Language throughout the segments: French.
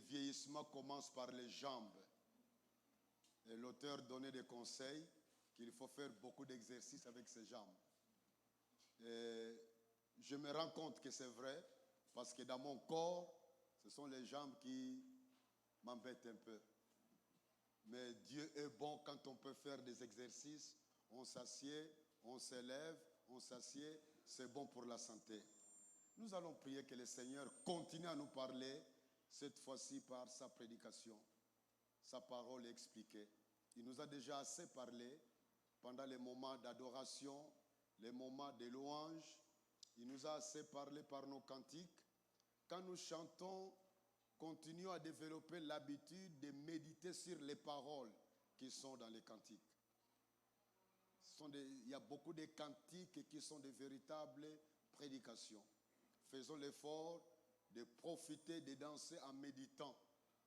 vieillissement commence par les jambes. Et l'auteur donnait des conseils qu'il faut faire beaucoup d'exercices avec ses jambes. Et je me rends compte que c'est vrai, parce que dans mon corps, ce sont les jambes qui m'embêtent un peu. Mais Dieu est bon quand on peut faire des exercices. On s'assied, on s'élève, on s'assied. C'est bon pour la santé. Nous allons prier que le Seigneur continue à nous parler, cette fois-ci par sa prédication. Sa parole est expliquée. Il nous a déjà assez parlé pendant les moments d'adoration, les moments de louange. Il nous a assez parlé par nos cantiques. Quand nous chantons, continuons à développer l'habitude de méditer sur les paroles qui sont dans les cantiques. Il y a beaucoup de cantiques qui sont de véritables prédications. Faisons l'effort de profiter, de danser en méditant.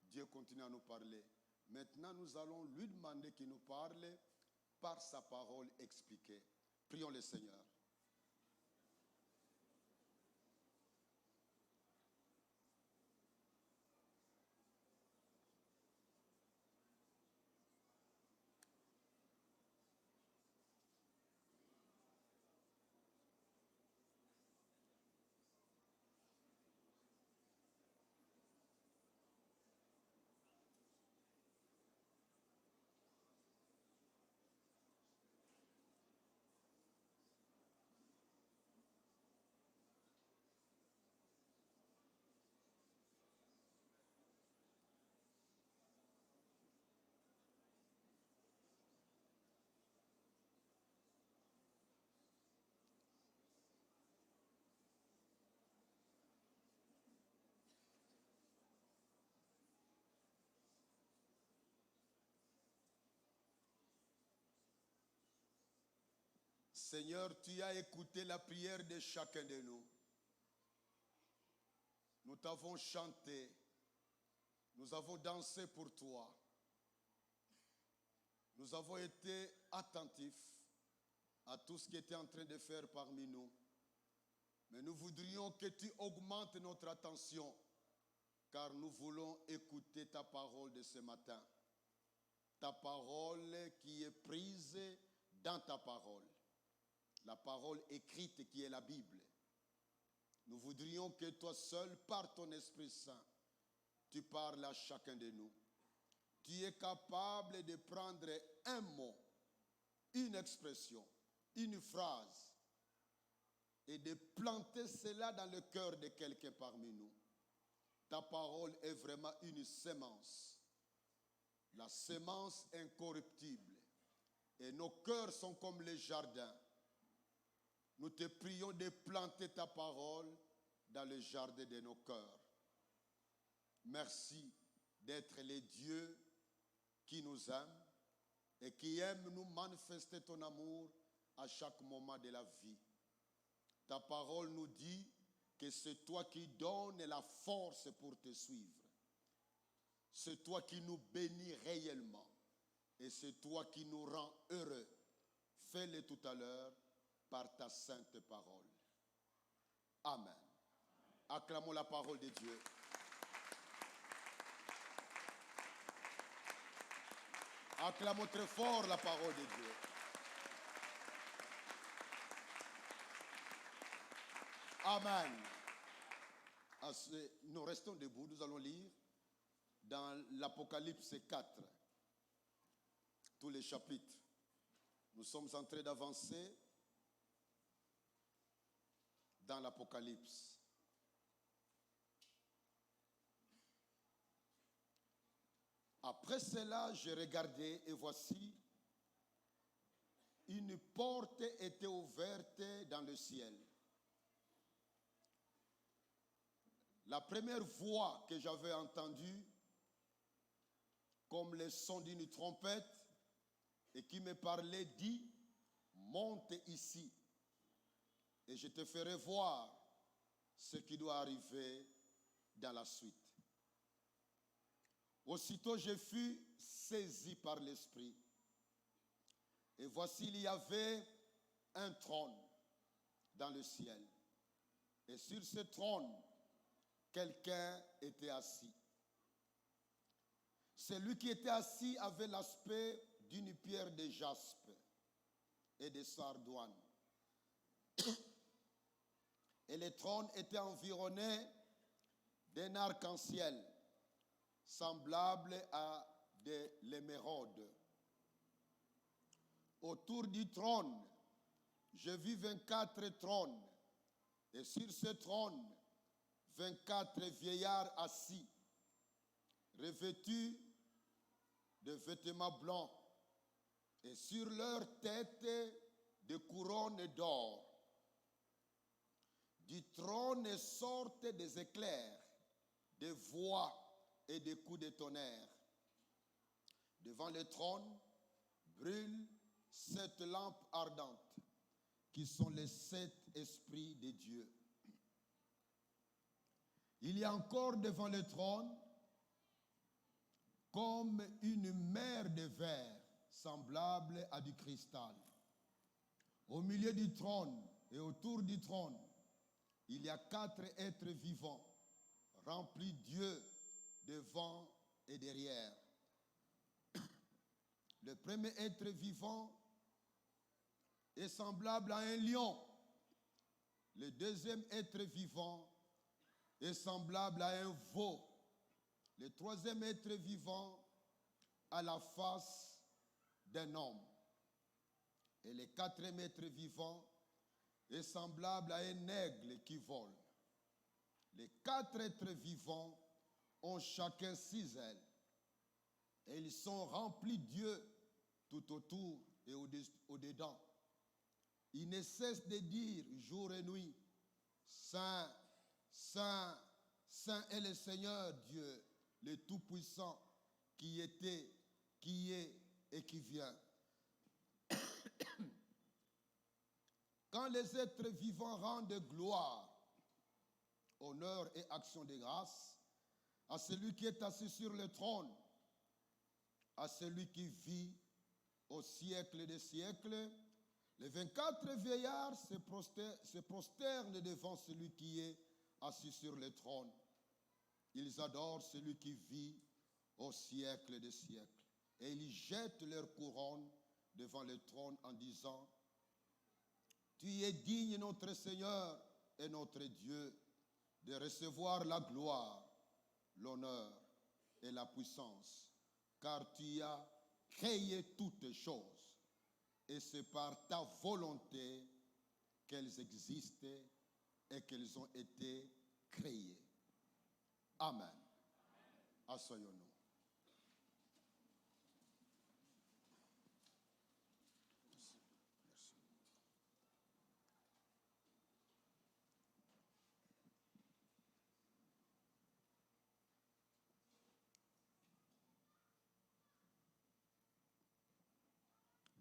Dieu continue à nous parler. Maintenant, nous allons lui demander qu'il nous parle par sa parole expliquée. Prions le Seigneur. Seigneur, tu as écouté la prière de chacun de nous. Nous t'avons chanté, nous avons dansé pour toi. Nous avons été attentifs à tout ce qui était en train de faire parmi nous. Mais nous voudrions que tu augmentes notre attention, car nous voulons écouter ta parole de ce matin. Ta parole qui est prise dans ta parole. La parole écrite qui est la Bible. Nous voudrions que toi seul, par ton Esprit Saint, tu parles à chacun de nous. Tu es capable de prendre un mot, une expression, une phrase, et de planter cela dans le cœur de quelqu'un parmi nous. Ta parole est vraiment une sémence. La sémence incorruptible. Et nos cœurs sont comme les jardins. Nous te prions de planter ta parole dans le jardin de nos cœurs. Merci d'être le Dieu qui nous aime et qui aime nous manifester ton amour à chaque moment de la vie. Ta parole nous dit que c'est toi qui donnes la force pour te suivre. C'est toi qui nous bénis réellement et c'est toi qui nous rends heureux. Fais-le tout à l'heure par ta sainte parole. Amen. Acclamons la parole de Dieu. Acclamons très fort la parole de Dieu. Amen. Nous restons debout, nous allons lire dans l'Apocalypse 4, tous les chapitres. Nous sommes en train d'avancer dans l'Apocalypse. Après cela, j'ai regardé et voici, une porte était ouverte dans le ciel. La première voix que j'avais entendue, comme le son d'une trompette, et qui me parlait, dit, monte ici, et je te ferai voir ce qui doit arriver dans la suite. Aussitôt je fus saisi par l'Esprit. Et voici, il y avait un trône dans le ciel. Et sur ce trône, quelqu'un était assis. Celui qui était assis avait l'aspect d'une pierre de jaspe et de sardoine. Et le trône était environné d'un arc-en-ciel, semblable à de l'émeraude. Autour du trône, je vis 24 trônes, et sur ce trône, 24 vieillards assis, revêtus de vêtements blancs, et sur leur tête des couronnes d'or. Du trône sortent des éclairs, des voix et des coups de tonnerre. Devant le trône brûlent 7 lampes ardentes, qui sont les 7 esprits de Dieu. Il y a encore devant le trône comme une mer de verre semblable à du cristal. Au milieu du trône et autour du trône, il y a 4 êtres vivants, remplis Dieu devant et derrière. Le premier être vivant est semblable à un lion. Le deuxième être vivant est semblable à un veau. Le troisième être vivant a la face d'un homme. Et le quatrième être vivant est semblable à un aigle qui vole. Les 4 êtres vivants ont chacun 6 ailes. Et ils sont remplis Dieu tout autour et au-dedans. Ils ne cessent de dire jour et nuit, Saint, Saint, Saint est le Seigneur Dieu, le Tout-Puissant, qui était, qui est et qui vient. Quand les êtres vivants rendent gloire, honneur et action de grâce à celui qui est assis sur le trône, à celui qui vit au siècle des siècles, les 24 vieillards se prosternent devant celui qui est assis sur le trône. Ils adorent celui qui vit au siècle des siècles. Et ils jettent leur couronne devant le trône en disant, tu es digne, notre Seigneur et notre Dieu, de recevoir la gloire, l'honneur et la puissance, car tu as créé toutes choses, et c'est par ta volonté qu'elles existent et qu'elles ont été créées. Amen. Asseyons-nous.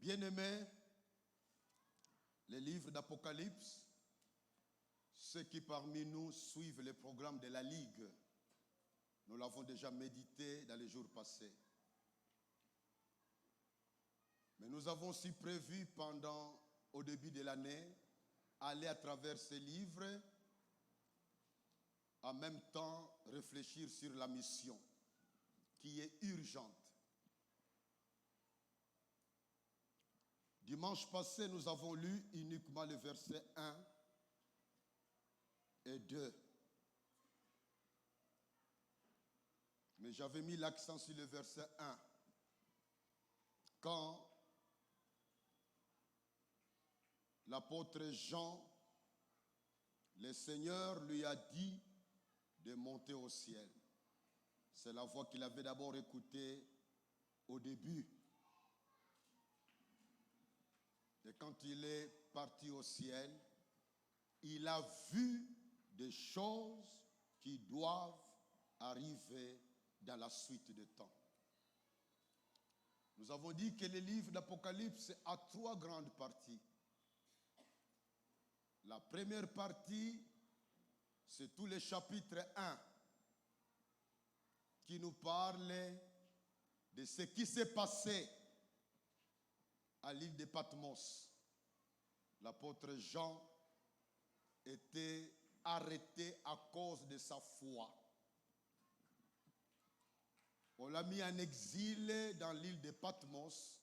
Bien-aimés, les livres d'Apocalypse, ceux qui parmi nous suivent le programme de la Ligue, nous l'avons déjà médité dans les jours passés. Mais nous avons aussi prévu au début de l'année, aller à travers ces livres, en même temps réfléchir sur la mission qui est urgente. Dimanche passé, nous avons lu uniquement les versets 1 et 2. Mais j'avais mis l'accent sur le verset 1. Quand l'apôtre Jean, le Seigneur lui a dit de monter au ciel. C'est la voix qu'il avait d'abord écoutée au début. Et quand il est parti au ciel, il a vu des choses qui doivent arriver dans la suite du temps. Nous avons dit que le livre d'Apocalypse a 3 grandes parties. La première partie, c'est tout le chapitre 1 qui nous parle de ce qui s'est passé à l'île de Patmos. L'apôtre Jean était arrêté à cause de sa foi. On l'a mis en exil dans l'île de Patmos.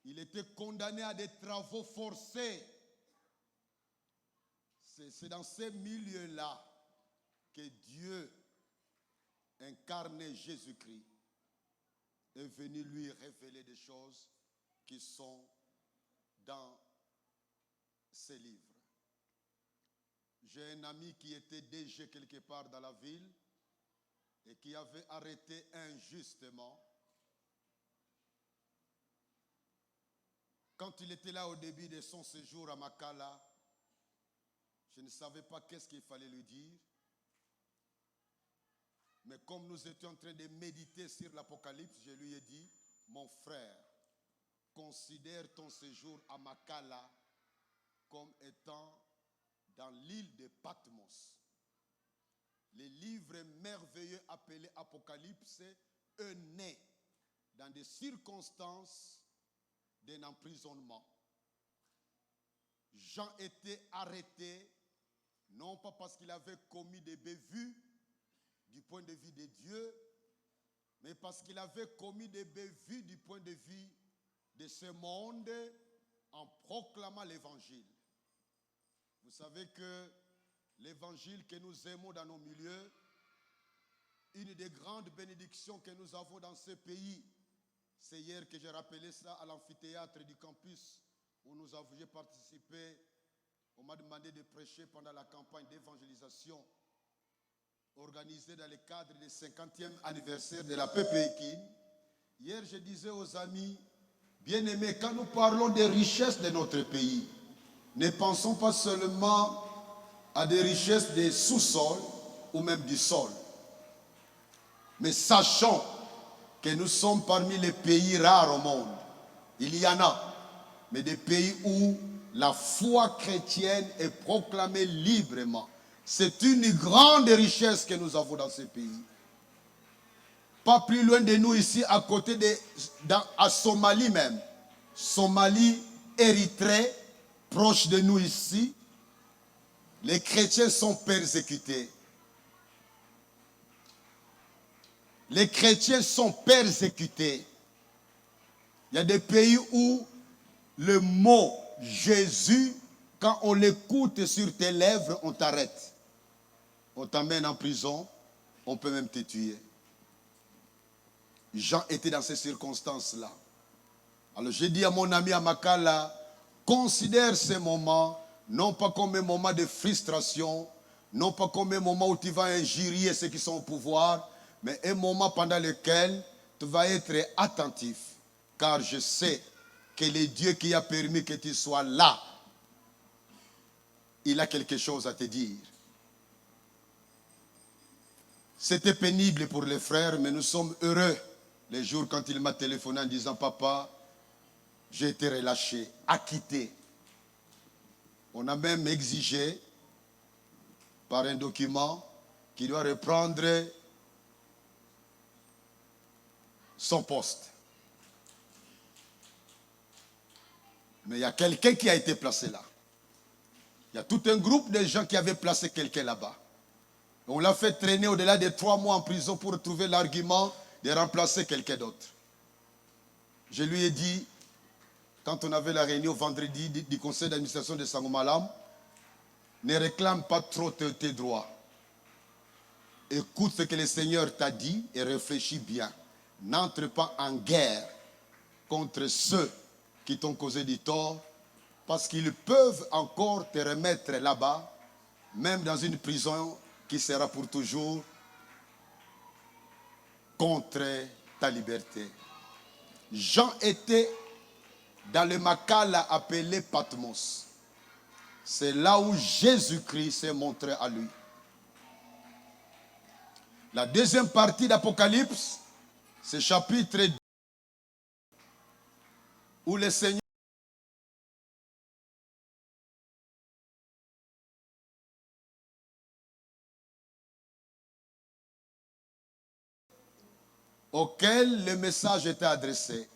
Il était condamné à des travaux forcés. C'est dans ces milieux-là que Dieu, incarné Jésus-Christ, est venu lui révéler des choses qui sont dans ces livres. J'ai un ami qui était DG quelque part dans la ville et qui avait arrêté injustement. Quand il était là au début de son séjour à Makala, je ne savais pas qu'est-ce qu'il fallait lui dire. Mais comme nous étions en train de méditer sur l'Apocalypse, je lui ai dit, mon frère, considère ton séjour à Makala comme étant dans l'île de Patmos. Les livres merveilleux appelés Apocalypse, eux nés dans des circonstances d'un emprisonnement. Jean était arrêté, non pas parce qu'il avait commis des bévues du point de vue de Dieu, mais parce qu'il avait commis des bévues du point de vue de ce monde en proclamant l'évangile. Vous savez que l'évangile que nous aimons dans nos milieux, une des grandes bénédictions que nous avons dans ce pays, c'est hier que j'ai rappelé ça à l'amphithéâtre du campus où j'ai participé. On m'a demandé de prêcher pendant la campagne d'évangélisation organisée dans le cadre du 50e anniversaire de la PPIKIN. Hier, je disais aux amis, bien-aimés, quand nous parlons des richesses de notre pays, ne pensons pas seulement à des richesses des sous-sols ou même du sol. Mais sachons que nous sommes parmi les pays rares au monde. Il y en a, mais des pays où la foi chrétienne est proclamée librement. C'est une grande richesse que nous avons dans ce pays. Pas plus loin de nous ici, à côté à Somalie même. Somalie, Érythrée, proche de nous ici, les chrétiens sont persécutés. Les chrétiens sont persécutés. Il y a des pays où le mot Jésus, quand on l'écoute sur tes lèvres, on t'arrête. On t'emmène en prison, on peut même te tuer. Jean était dans ces circonstances-là. Alors j'ai dit à mon ami à Makala, considère ces moments non pas comme un moment de frustration, non pas comme un moment où tu vas injurier ceux qui sont au pouvoir, mais un moment pendant lequel tu vas être attentif. Car je sais que le Dieu qui a permis que tu sois là, il a quelque chose à te dire. C'était pénible pour les frères, mais nous sommes heureux les jours quand il m'a téléphoné en disant, papa, j'ai été relâché, acquitté. On a même exigé par un document qu'il doit reprendre son poste. Mais il y a quelqu'un qui a été placé là. Il y a tout un groupe de gens qui avaient placé quelqu'un là-bas. On l'a fait traîner au-delà de 3 mois en prison pour trouver l'argument de remplacer quelqu'un d'autre. Je lui ai dit, quand on avait la réunion vendredi du conseil d'administration de Sangomalam, ne réclame pas trop tes droits. Écoute ce que le Seigneur t'a dit et réfléchis bien. N'entre pas en guerre contre ceux qui t'ont causé du tort, parce qu'ils peuvent encore te remettre là-bas, même dans une prison qui sera pour toujours contre ta liberté. Jean était dans le Makala appelé Patmos. C'est là où Jésus-Christ s'est montré à lui. La deuxième partie d'Apocalypse, c'est chapitre 2, où le Seigneur auquel le message était adressé.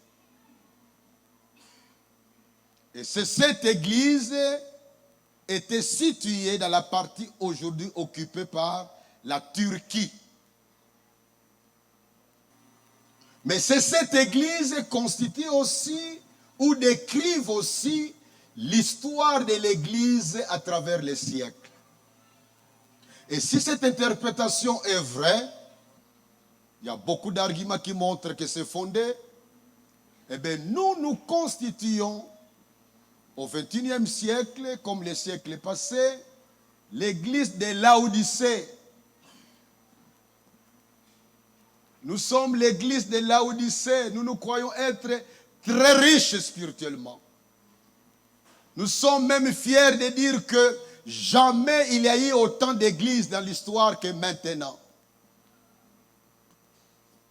Et cette église était située dans la partie aujourd'hui occupée par la Turquie. Mais c'est cette église constitue aussi, ou décrive aussi, l'histoire de l'église à travers les siècles. Et si cette interprétation est vraie, il y a beaucoup d'arguments qui montrent que c'est fondé. Eh bien, nous constituons au XXIe siècle, comme les siècles passés, l'église de Laodicée. Nous sommes l'église de Laodicée. Nous croyons être très riches spirituellement. Nous sommes même fiers de dire que jamais il y a eu autant d'églises dans l'histoire que maintenant.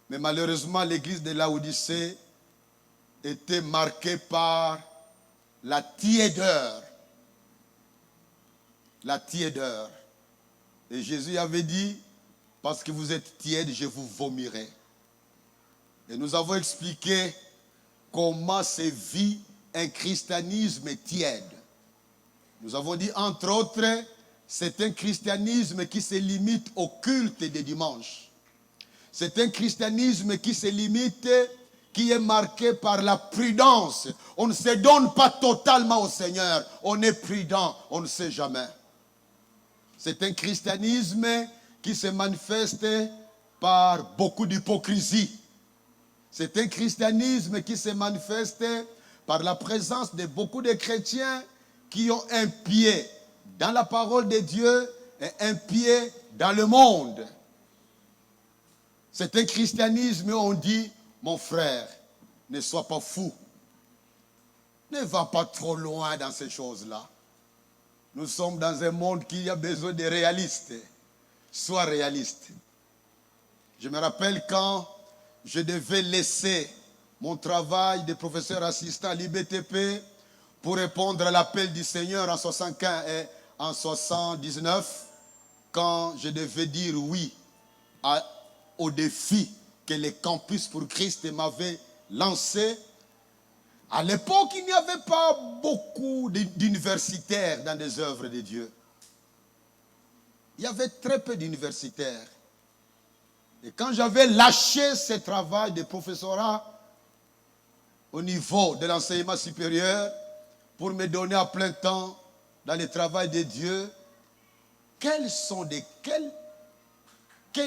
Mais malheureusement, l'église de Laodicée était marquée par la tiédeur. La tiédeur. Et Jésus avait dit, parce que vous êtes tiède, je vous vomirai. Et nous avons expliqué comment se vit un christianisme tiède. Nous avons dit, entre autres, c'est un christianisme qui se limite au culte des dimanches. C'est un christianisme qui se limite, qui est marqué par la prudence. On ne se donne pas totalement au Seigneur. On est prudent, on ne sait jamais. C'est un christianisme qui se manifeste par beaucoup d'hypocrisie. C'est un christianisme qui se manifeste par la présence de beaucoup de chrétiens qui ont un pied dans la parole de Dieu et un pied dans le monde. C'est un christianisme où on dit, mon frère, ne sois pas fou. Ne va pas trop loin dans ces choses-là. Nous sommes dans un monde qui a besoin de réalistes. Sois réaliste. Je me rappelle quand je devais laisser mon travail de professeur assistant à l'IBTP pour répondre à l'appel du Seigneur en 75 et en 79, quand je devais dire oui au défi que les campus pour Christ m'avaient lancé. À l'époque, il n'y avait pas beaucoup d'universitaires dans des œuvres de Dieu. Il y avait très peu d'universitaires. Et quand j'avais lâché ce travail de professorat au niveau de l'enseignement supérieur pour me donner à plein temps dans le travail de Dieu, quelles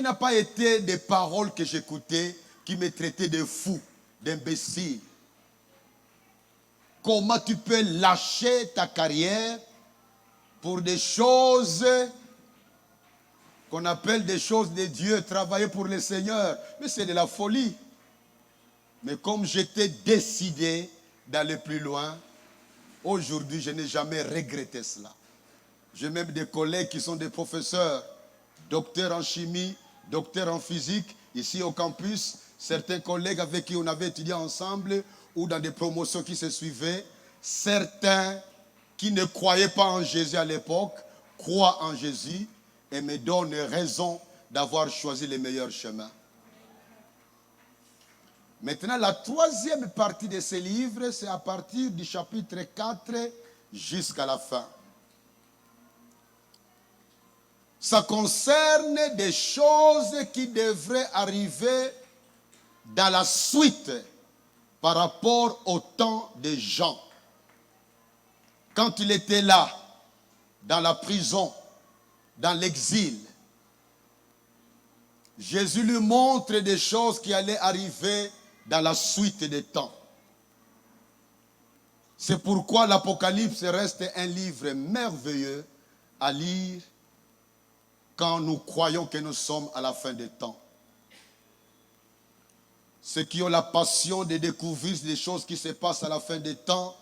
n'a pas été des paroles que j'écoutais qui me traitaient de fou, d'imbécile? Comment tu peux lâcher ta carrière pour des choses qu'on appelle des choses de Dieu, travailler pour le Seigneur? Mais c'est de la folie. Mais comme j'étais décidé d'aller plus loin, aujourd'hui, je n'ai jamais regretté cela. J'ai même des collègues qui sont des professeurs, docteurs en chimie, docteurs en physique, ici au campus. Certains collègues avec qui on avait étudié ensemble ou dans des promotions qui se suivaient. Certains qui ne croyaient pas en Jésus à l'époque, croient en Jésus et me donnent raison d'avoir choisi les meilleurs chemins. Maintenant, la troisième partie de ce livre, c'est à partir du chapitre 4 jusqu'à la fin. Ça concerne des choses qui devraient arriver dans la suite par rapport au temps de Jean. Quand il était là, dans la prison, dans l'exil, Jésus lui montre des choses qui allaient arriver dans la suite des temps. C'est pourquoi l'Apocalypse reste un livre merveilleux à lire quand nous croyons que nous sommes à la fin des temps. Ceux qui ont la passion de découvrir des choses qui se passent à la fin des temps,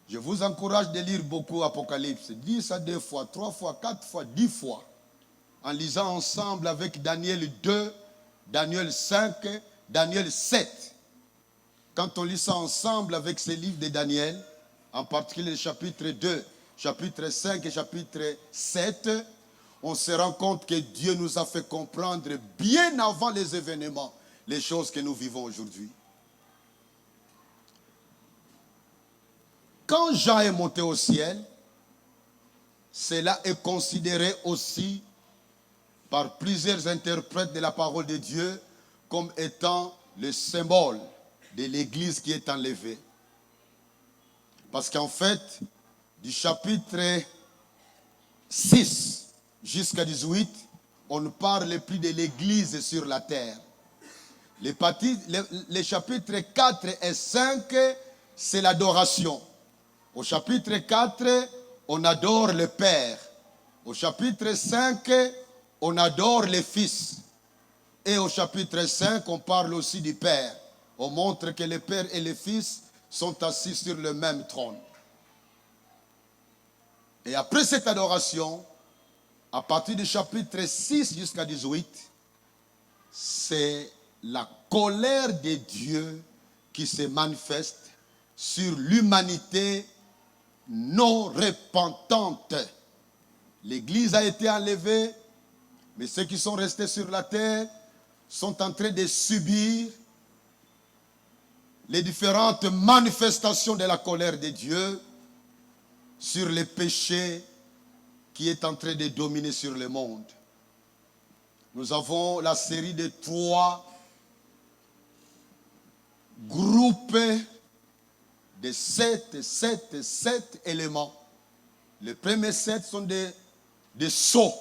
je vous encourage de lire beaucoup Apocalypse. 10 à 2 fois, 3 fois, 4 fois, 10 fois. En lisant ensemble avec Daniel 2, Daniel 5, Daniel 7. Quand on lit ça ensemble avec ces livres de Daniel, en particulier le chapitre 2, chapitre 5 et chapitre 7, on se rend compte que Dieu nous a fait comprendre bien avant les événements, les choses que nous vivons aujourd'hui. Quand Jean est monté au ciel, cela est considéré aussi par plusieurs interprètes de la parole de Dieu comme étant le symbole de l'église qui est enlevée. Parce qu'en fait, du chapitre 6 jusqu'à 18, on ne parle plus de l'église sur la terre. Les chapitres 4 et 5, c'est l'adoration. Au chapitre 4, on adore le Père. Au chapitre 5, on adore le Fils. Et au chapitre 5, on parle aussi du Père. On montre que le Père et le Fils sont assis sur le même trône. Et après cette adoration, à partir du chapitre 6 jusqu'à 18, c'est la colère de Dieu qui se manifeste sur l'humanité non repentante. L'Église a été enlevée, mais ceux qui sont restés sur la terre sont en train de subir les différentes manifestations de la colère de Dieu sur les péchés qui est en train de dominer sur le monde. Nous avons la série de 3 groupes de 7 éléments. Les premiers 7 sont des sceaux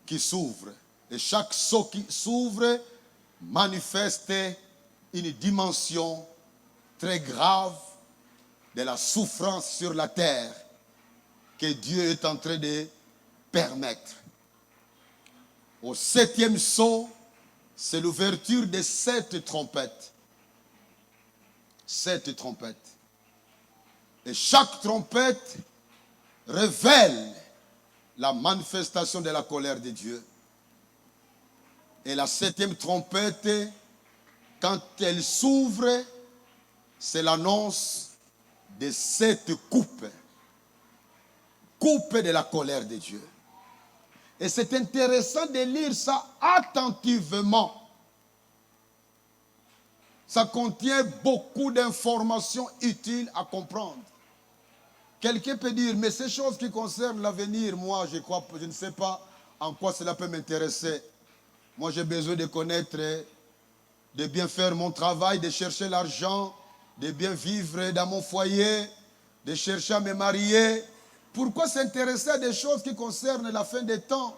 qui s'ouvrent. Et chaque sceau qui s'ouvre manifeste une dimension très grave de la souffrance sur la terre que Dieu est en train de permettre. Au 7e sceau, c'est l'ouverture de 7 trompettes. 7 trompettes. Et chaque trompette révèle la manifestation de la colère de Dieu. Et la 7e trompette, quand elle s'ouvre, c'est l'annonce de 7 coupes. Coupes de la colère de Dieu. Et c'est intéressant de lire ça attentivement. Ça contient beaucoup d'informations utiles à comprendre. Quelqu'un peut dire, mais ces choses qui concernent l'avenir, moi, je ne sais pas en quoi cela peut m'intéresser. Moi, j'ai besoin de connaître, de bien faire mon travail, de chercher l'argent, de bien vivre dans mon foyer, de chercher à me marier. Pourquoi s'intéresser à des choses qui concernent la fin des temps?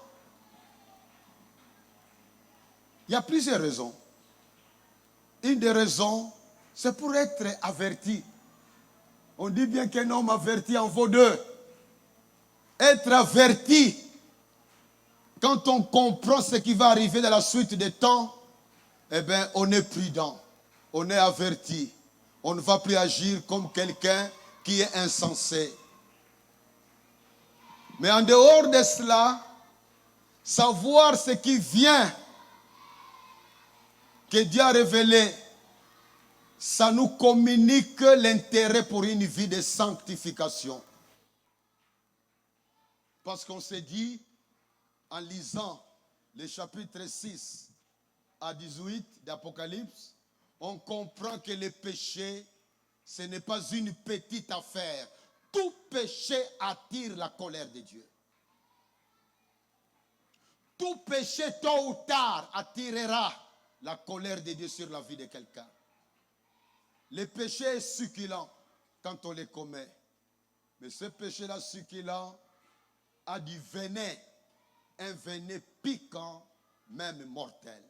Il y a plusieurs raisons. Une des raisons, c'est pour être averti. On dit bien qu'un homme averti en vaut 2. Être averti, quand on comprend ce qui va arriver dans la suite des temps, eh bien, on est prudent, on est averti. On ne va plus agir comme quelqu'un qui est insensé. Mais en dehors de cela, savoir ce qui vient, que Dieu a révélé, ça nous communique l'intérêt pour une vie de sanctification. Parce qu'on s'est dit, en lisant les chapitres 6 à 18 d'Apocalypse, on comprend que le péché, ce n'est pas une petite affaire. Tout péché attire la colère de Dieu. Tout péché, tôt ou tard, attirera la colère de Dieu sur la vie de quelqu'un. Le péché est succulent quand on le commet. Mais ce péché-là succulent a du venin, un venin piquant, même mortel.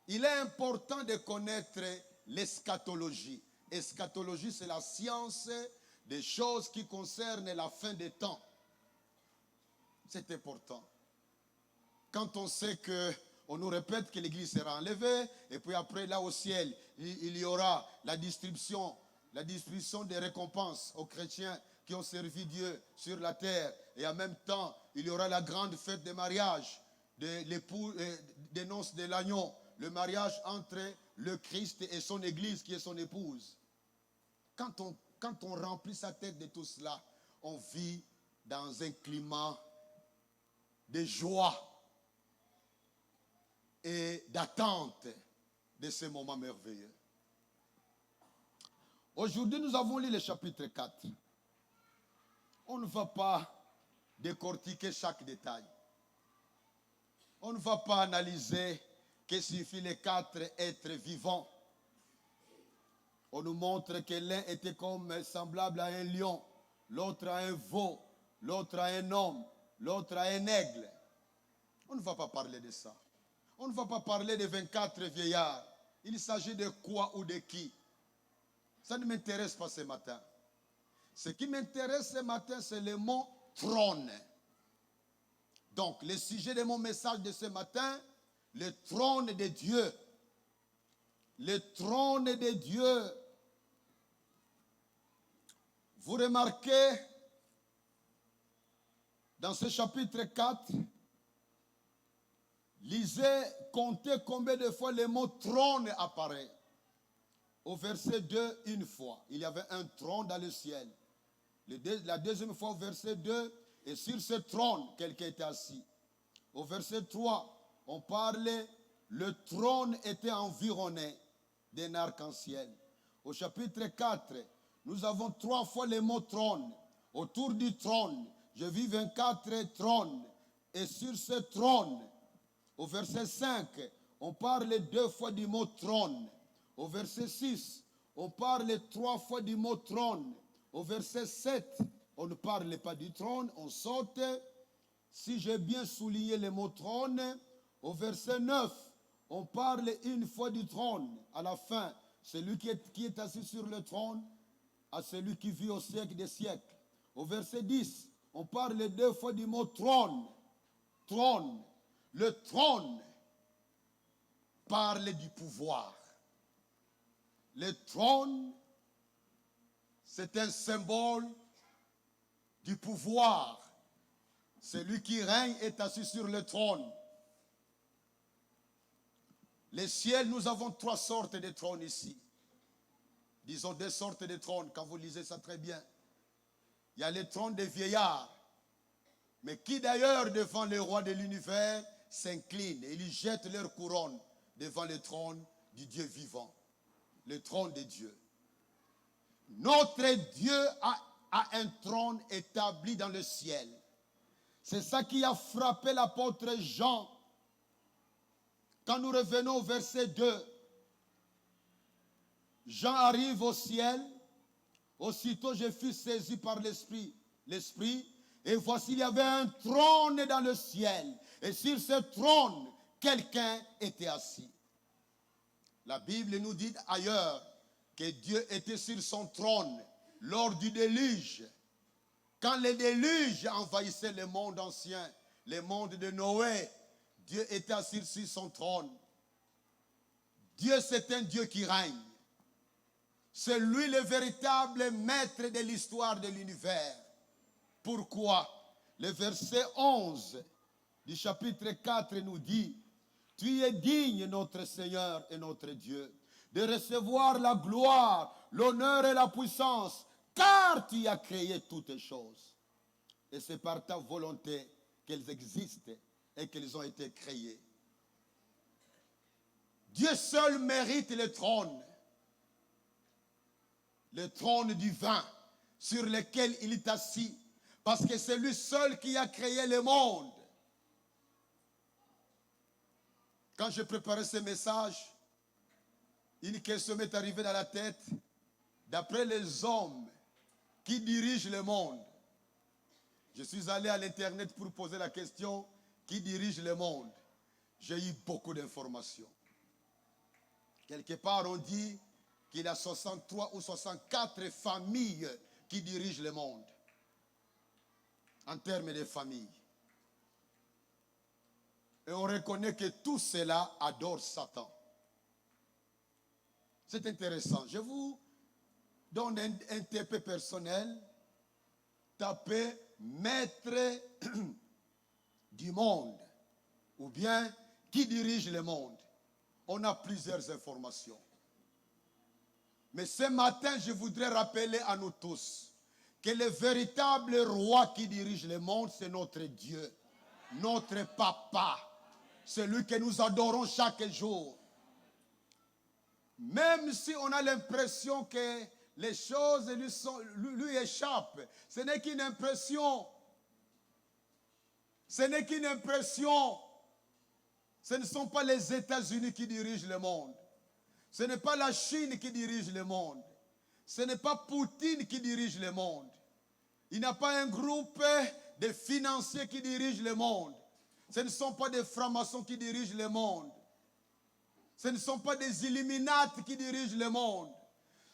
Il est important de connaître l'eschatologie. Eschatologie, c'est la science des choses qui concernent la fin des temps. C'est important. Quand on sait que, on nous répète que l'Église sera enlevée, et puis après, là au ciel, il y aura la distribution des récompenses aux chrétiens qui ont servi Dieu sur la terre. Et en même temps, il y aura la grande fête de mariage, des noces de l'agneau, le mariage entre le Christ et son Église qui est son épouse. Quand on remplit sa tête de tout cela, on vit dans un climat de joie et d'attente de ce moment merveilleux. Aujourd'hui, nous avons lu le chapitre 4. On ne va pas décortiquer chaque détail. On ne va pas analyser que signifient les 4 êtres vivants. On nous montre que l'un était comme semblable à un lion, l'autre à un veau, l'autre à un homme, l'autre à un aigle. On ne va pas parler de ça. On ne va pas parler des 24 vieillards. Il s'agit de quoi ou de qui? Ça ne m'intéresse pas ce matin. Ce qui m'intéresse ce matin, c'est le mot trône. Donc, le sujet de mon message de ce matin, le trône de Dieu. Le trône de Dieu. Vous remarquez, dans ce chapitre 4, lisez, comptez combien de fois le mot trône apparaît. Au verset 2, une fois. Il y avait un trône dans le ciel. La deuxième fois, au verset 2, et sur ce trône, quelqu'un était assis. Au verset 3, on parlait, le trône était environné d'un arc-en-ciel. Au chapitre 4, nous avons 3 fois le mot trône. Autour du trône, je vis 24 trônes. Et sur ce trône, au verset 5, on parle 2 fois du mot trône. Au verset 6, on parle 3 fois du mot trône. Au verset 7, on ne parle pas du trône, on saute. Si j'ai bien souligné le mot trône, au verset 9, on parle 1 fois du trône. À la fin, celui qui est assis sur le trône, à celui qui vit au siècle des siècles. Au verset 10, on parle 2 fois du mot trône. Trône. Le trône parle du pouvoir. Le trône, c'est un symbole du pouvoir. Celui qui règne est assis sur le trône. Les ciels, nous avons 3 sortes de trônes ici. Disons 2 sortes de trônes, quand vous lisez ça très bien. Il y a le trône des vieillards, mais qui d'ailleurs devant le roi de l'univers s'inclinent et ils jettent leur couronne devant le trône du Dieu vivant, le trône de Dieu. Notre Dieu a un trône établi dans le ciel. C'est ça qui a frappé l'apôtre Jean. Quand nous revenons au verset 2, Jean arrive au ciel. Aussitôt je fus saisi par l'Esprit. Et voici, il y avait un trône dans le ciel. Et sur ce trône, quelqu'un était assis. La Bible nous dit ailleurs que Dieu était sur son trône lors du déluge. Quand le déluge envahissait le monde ancien, le monde de Noé, Dieu était assis sur son trône. Dieu, c'est un Dieu qui règne. C'est lui le véritable maître de l'histoire de l'univers. Pourquoi? Le verset 11 du chapitre 4 nous dit: tu es digne, notre Seigneur et notre Dieu, de recevoir la gloire, l'honneur et la puissance, car tu as créé toutes choses. Et c'est par ta volonté qu'elles existent et qu'elles ont été créées. Dieu seul mérite le trône divin sur lequel il est assis, parce que c'est lui seul qui a créé le monde. Quand je préparais ce message, une question m'est arrivée dans la tête. D'après les hommes qui dirigent le monde, je suis allé à l'internet pour poser la question: qui dirige le monde? J'ai eu beaucoup d'informations. Quelque part, on dit qu'il y a 63 ou 64 familles qui dirigent le monde. En termes de famille. Et on reconnaît que tout cela adore Satan. C'est intéressant. Je vous donne un TP personnel. Tapez maître du monde. Ou bien qui dirige le monde. On a plusieurs informations. Mais ce matin, je voudrais rappeler à nous tous que le véritable roi qui dirige le monde, c'est notre Dieu, notre Papa, celui que nous adorons chaque jour. Même si on a l'impression que les choses lui échappent, ce n'est qu'une impression. Ce n'est qu'une impression. Ce ne sont pas les États-Unis qui dirigent le monde. Ce n'est pas la Chine qui dirige le monde. Ce n'est pas Poutine qui dirige le monde. Il n'y a pas un groupe de financiers qui dirigent le monde. Ce ne sont pas des francs-maçons qui dirigent le monde. Ce ne sont pas des Illuminates qui dirigent le monde.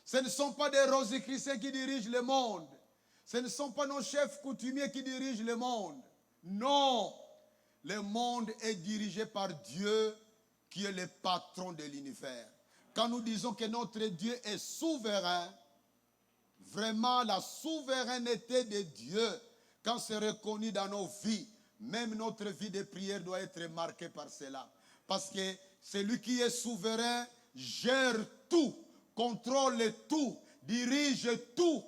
Ce ne sont pas des Rosicruciens qui dirigent le monde. Ce ne sont pas nos chefs coutumiers qui dirigent le monde. Non, le monde est dirigé par Dieu qui est le patron de l'univers. Quand nous disons que notre Dieu est souverain, vraiment la souveraineté de Dieu, quand c'est reconnu dans nos vies, même notre vie de prière doit être marquée par cela. Parce que celui qui est souverain gère tout, contrôle tout, dirige tout.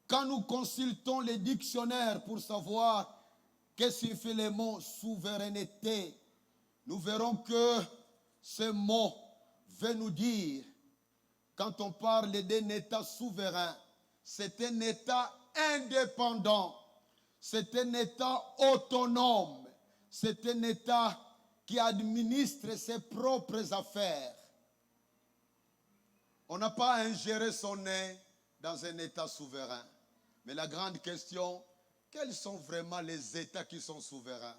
Quand nous consultons les dictionnaires pour savoir qu'est-ce que fait le mot souveraineté, nous verrons que ce mot veut nous dire, quand on parle d'un État souverain, c'est un État indépendant, c'est un État autonome, c'est un État qui administre ses propres affaires. On n'a pas à ingérer son nez dans un État souverain. Mais la grande question, quels sont vraiment les États qui sont souverains?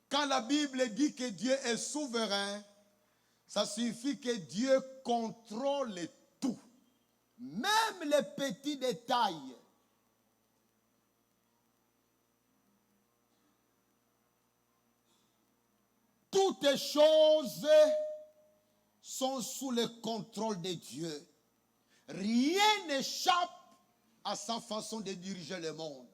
Quand la Bible dit que Dieu est souverain, ça signifie que Dieu contrôle tout, même les petits détails. Toutes les choses sont sous le contrôle de Dieu. Rien n'échappe à sa façon de diriger le monde.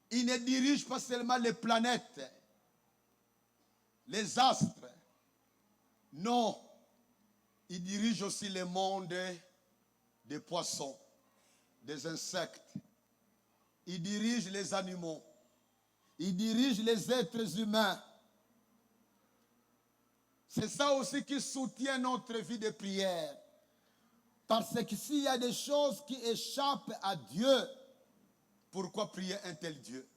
Il ne dirige pas seulement les planètes, les astres. Non, il dirige aussi le monde des poissons, des insectes. Il dirige les animaux. Il dirige les êtres humains. C'est ça aussi qui soutient notre vie de prière. Parce que s'il y a des choses qui échappent à Dieu, pourquoi prier un tel Dieu?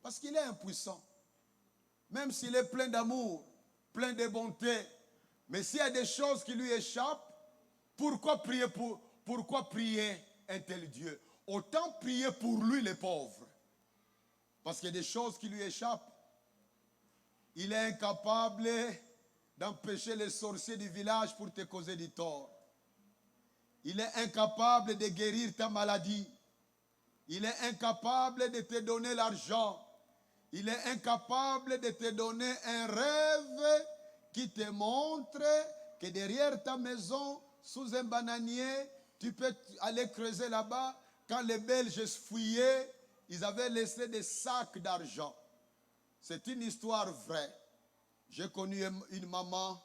Parce qu'il est impuissant. Même s'il est plein d'amour, plein de bonté. Mais s'il y a des choses qui lui échappent, pourquoi prier un tel Dieu? Autant prier pour lui les pauvres. Parce qu'il y a des choses qui lui échappent. Il est incapable d'empêcher les sorciers du village pour te causer du tort. Il est incapable de guérir ta maladie. Il est incapable de te donner l'argent. Il est incapable de te donner un rêve qui te montre que derrière ta maison, sous un bananier, tu peux aller creuser là-bas. Quand les Belges fuyaient, ils avaient laissé des sacs d'argent. C'est une histoire vraie. J'ai connu une maman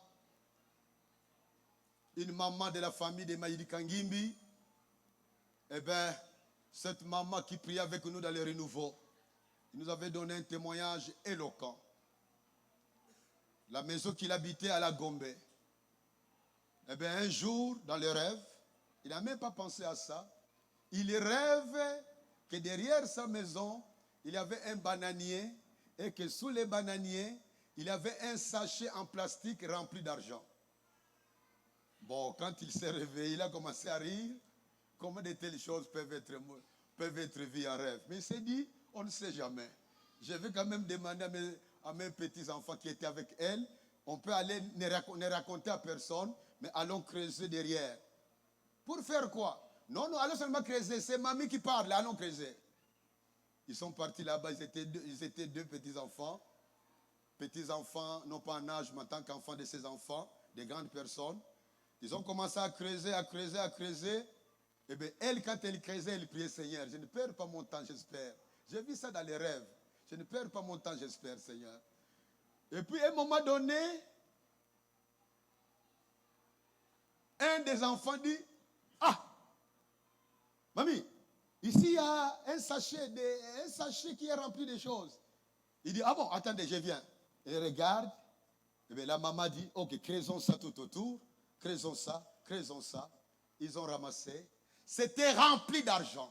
de la famille de Maïdi Kangimbi. Eh bien, cette maman qui priait avec nous dans les renouveaux, il nous avait donné un témoignage éloquent. La maison qu'il habitait à la Gombe. Eh bien, un jour, dans le rêve, il n'a même pas pensé à ça. Il rêve que derrière sa maison, il y avait un bananier et que sous les bananiers, il y avait un sachet en plastique rempli d'argent. Bon, quand il s'est réveillé, il a commencé à rire. Comment de telles choses peuvent être vues en rêve? Mais il s'est dit, on ne sait jamais. Je vais quand même demander à mes petits-enfants qui étaient avec elle, on peut aller ne raconter à personne, mais allons creuser derrière. Pour faire quoi? Non, allons seulement creuser. C'est mamie qui parle, allons creuser. Ils sont partis là-bas, ils étaient deux petits-enfants. Petits-enfants, non pas en âge, mais en tant qu'enfants de ces enfants, des grandes personnes. Ils ont commencé à creuser, à creuser, à creuser. Et bien, elle, quand elle creusait, elle priait, Seigneur, je ne perds pas mon temps, j'espère. J'ai vu ça dans les rêves. Je ne perds pas mon temps, j'espère, Seigneur. Et puis, à un moment donné, un des enfants dit, ah, mamie, ici, il y a un sachet qui est rempli de choses. Il dit, ah bon, attendez, je viens. Il regarde. Et bien, la maman dit, ok, creusons ça tout autour. Creusons ça, creusons ça. Ils ont ramassé. C'était rempli d'argent.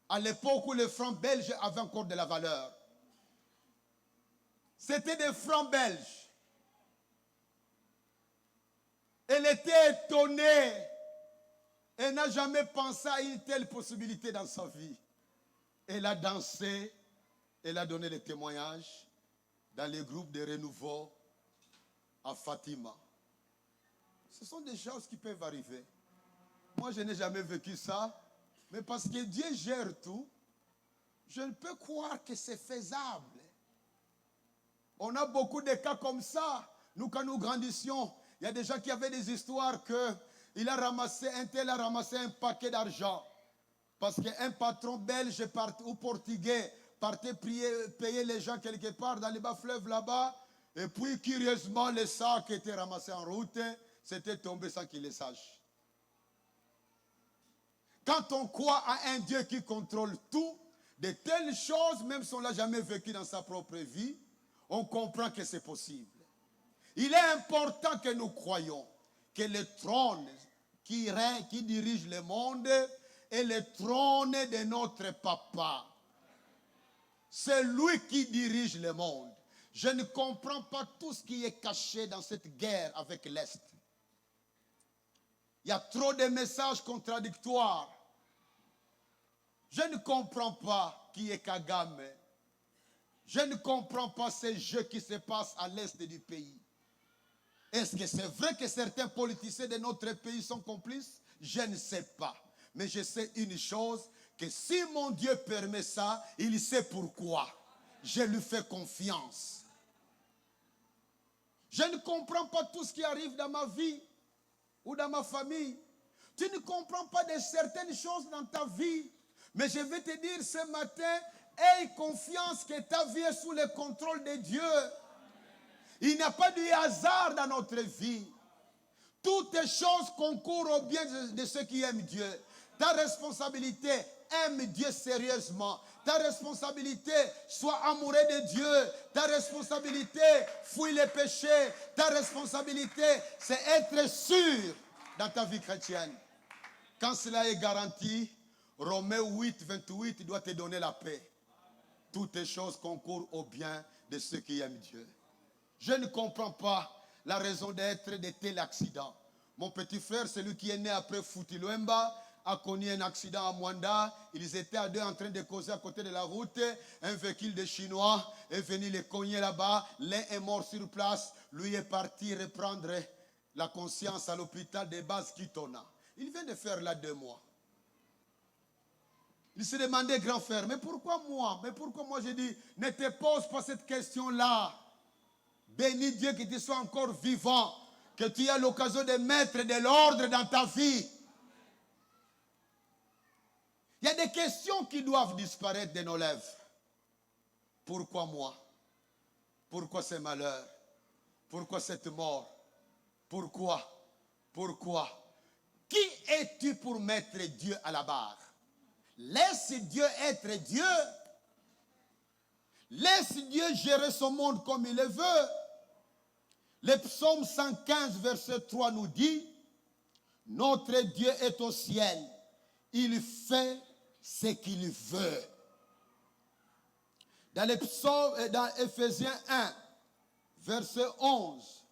À l'époque où les francs belges avaient encore de la valeur. C'était des francs belges. Elle était étonnée. Elle n'a jamais pensé à une telle possibilité dans sa vie. Elle a dansé, elle a donné des témoignages dans les groupes de renouveau à Fatima. Ce sont des choses qui peuvent arriver. Moi, je n'ai jamais vécu ça, mais parce que Dieu gère tout, je ne peux croire que c'est faisable. On a beaucoup de cas comme ça. Nous, quand nous grandissions, il y a des gens qui avaient des histoires un tel a ramassé un paquet d'argent. Parce qu'un patron belge ou portugais partait payer les gens quelque part dans les bas fleuves là-bas. Et puis, curieusement, les sacs étaient ramassés en route. C'était tombé sans qu'il les sache. Quand on croit à un Dieu qui contrôle tout, de telles choses, même si on ne l'a jamais vécu dans sa propre vie, on comprend que c'est possible. Il est important que nous croyions que le trône qui règne, qui dirige le monde, est le trône de notre papa. C'est lui qui dirige le monde. Je ne comprends pas tout ce qui est caché dans cette guerre avec l'Est. Il y a trop de messages contradictoires. Je ne comprends pas qui est Kagame. Je ne comprends pas ces jeux qui se passent à l'est du pays. Est-ce que c'est vrai que certains politiciens de notre pays sont complices? Je ne sais pas. Mais je sais une chose, que si mon Dieu permet ça, il sait pourquoi. Je lui fais confiance. Je ne comprends pas tout ce qui arrive dans ma vie ou dans ma famille. Tu ne comprends pas de certaines choses dans ta vie. Mais je vais te dire ce matin, aie confiance que ta vie est sous le contrôle de Dieu. Il n'y a pas de hasard dans notre vie. Toutes les choses concourent au bien de ceux qui aiment Dieu. Ta responsabilité, aime Dieu sérieusement. Ta responsabilité, sois amoureux de Dieu. Ta responsabilité, fuis les péchés. Ta responsabilité, c'est être sûr dans ta vie chrétienne. Quand cela est garanti, Romains 8, 28 doit te donner la paix. Toutes les choses concourent au bien de ceux qui aiment Dieu. Je ne comprends pas la raison d'être de tel accident. Mon petit frère, celui qui est né après Futiluemba, a connu un accident à Mwanda. Ils étaient à deux en train de causer à côté de la route. Un véhicule de Chinois est venu les cogner là-bas. L'un est mort sur place. Lui est parti reprendre la conscience à l'hôpital de base Kitona. Il vient de faire là 2 mois. Il se demandait, grand frère, mais pourquoi moi? Mais pourquoi moi? J'ai dit, ne te pose pas cette question-là. Bénis Dieu que tu sois encore vivant, que tu aies l'occasion de mettre de l'ordre dans ta vie. Il y a des questions qui doivent disparaître de nos lèvres. Pourquoi moi? Pourquoi ce malheur? Pourquoi cette mort? Pourquoi? Pourquoi? Qui es-tu pour mettre Dieu à la barre? Laisse Dieu être Dieu. Laisse Dieu gérer son monde comme il le veut. Le psaume 115, verset 3 nous dit, notre Dieu est au ciel. Il fait ce qu'il veut. Dans les psaumes, dans Éphésiens 1, verset 11,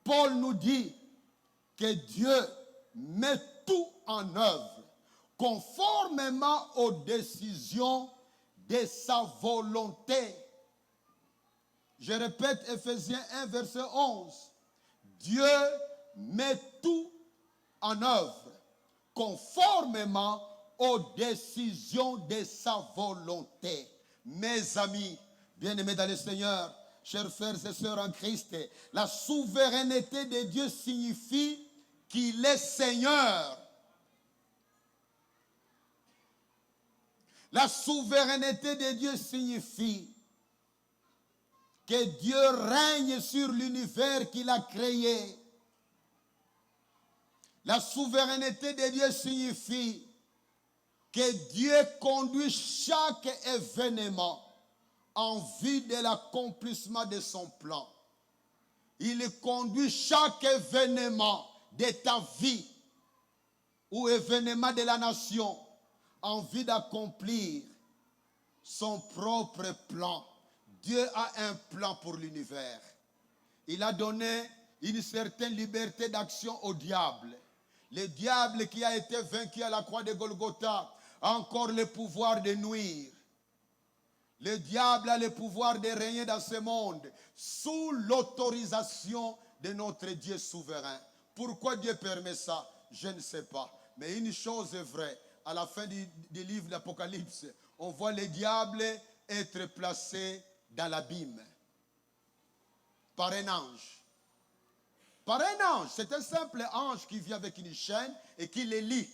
Paul nous dit que Dieu met tout en œuvre conformément aux décisions de sa volonté. Je répète Éphésiens 1, verset 11. Dieu met tout en œuvre conformément aux décisions de sa volonté. Mes amis, bien-aimés dans le Seigneur, chers frères et sœurs en Christ, la souveraineté de Dieu signifie qu'il est Seigneur. La souveraineté de Dieu signifie que Dieu règne sur l'univers qu'il a créé. La souveraineté de Dieu signifie que Dieu conduit chaque événement en vue de l'accomplissement de son plan. Il conduit chaque événement de ta vie ou événement de la nation en vue d'accomplir son propre plan. Dieu a un plan pour l'univers. Il a donné une certaine liberté d'action au diable. Le diable qui a été vaincu à la croix de Golgotha a encore le pouvoir de nuire. Le diable a le pouvoir de régner dans ce monde sous l'autorisation de notre Dieu souverain. Pourquoi Dieu permet ça? Je ne sais pas. Mais une chose est vraie. À la fin du livre de l'Apocalypse, on voit le diable être placé dans l'abîme par un ange. Par un ange. C'est un simple ange qui vient avec une chaîne et qui les lie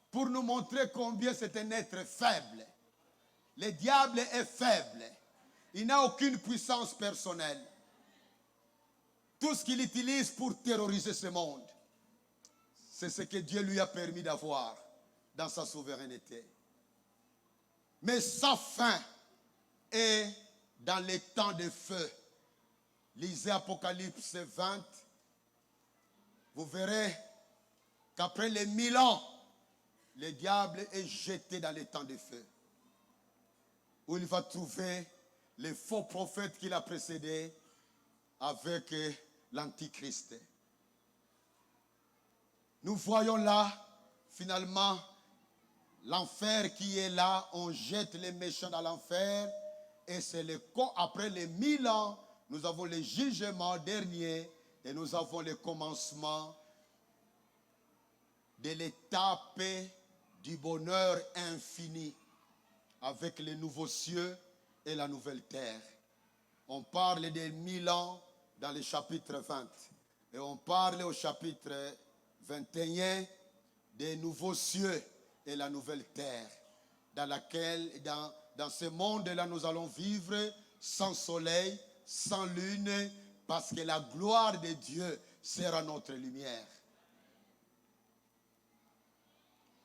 pour nous montrer combien c'est un être faible. Le diable est faible. Il n'a aucune puissance personnelle. Tout ce qu'il utilise pour terroriser ce monde, c'est ce que Dieu lui a permis d'avoir dans sa souveraineté. Mais sa fin est dans les temps de feu. Lisez Apocalypse 20. Vous verrez qu'après les 1000 ans, le diable est jeté dans les temps de feu, où il va trouver les faux prophètes qu'il a précédés avec l'Antichrist. Nous voyons là, finalement, l'enfer qui est là. On jette les méchants dans l'enfer. Et c'est après les 1000 ans, nous avons le jugement dernier et nous avons le commencement de l'étape du bonheur infini avec les nouveaux cieux et la nouvelle terre. On parle des 1000 ans dans le chapitre 20 et on parle au chapitre 21 des nouveaux cieux et la nouvelle terre dans laquelle, dans ce monde-là, nous allons vivre sans soleil, sans lune, parce que la gloire de Dieu sera notre lumière.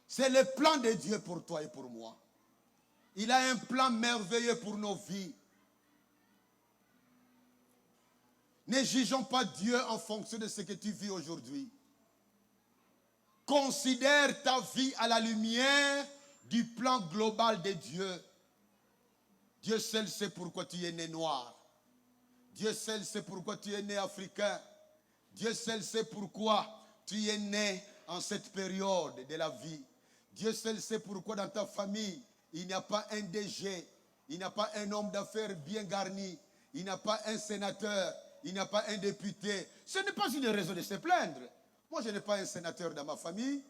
C'est le plan de Dieu pour toi et pour moi. Il a un plan merveilleux pour nos vies. Ne jugeons pas Dieu en fonction de ce que tu vis aujourd'hui. Considère ta vie à la lumière du plan global de Dieu. Dieu seul sait pourquoi tu es né noir. Dieu seul sait pourquoi tu es né africain. Dieu seul sait pourquoi tu es né en cette période de la vie. Dieu seul sait pourquoi dans ta famille, il n'y a pas un DG, il n'y a pas un homme d'affaires bien garni, il n'y a pas un sénateur, il n'y a pas un député. Ce n'est pas une raison de se plaindre. Moi, je n'ai pas un sénateur dans ma famille,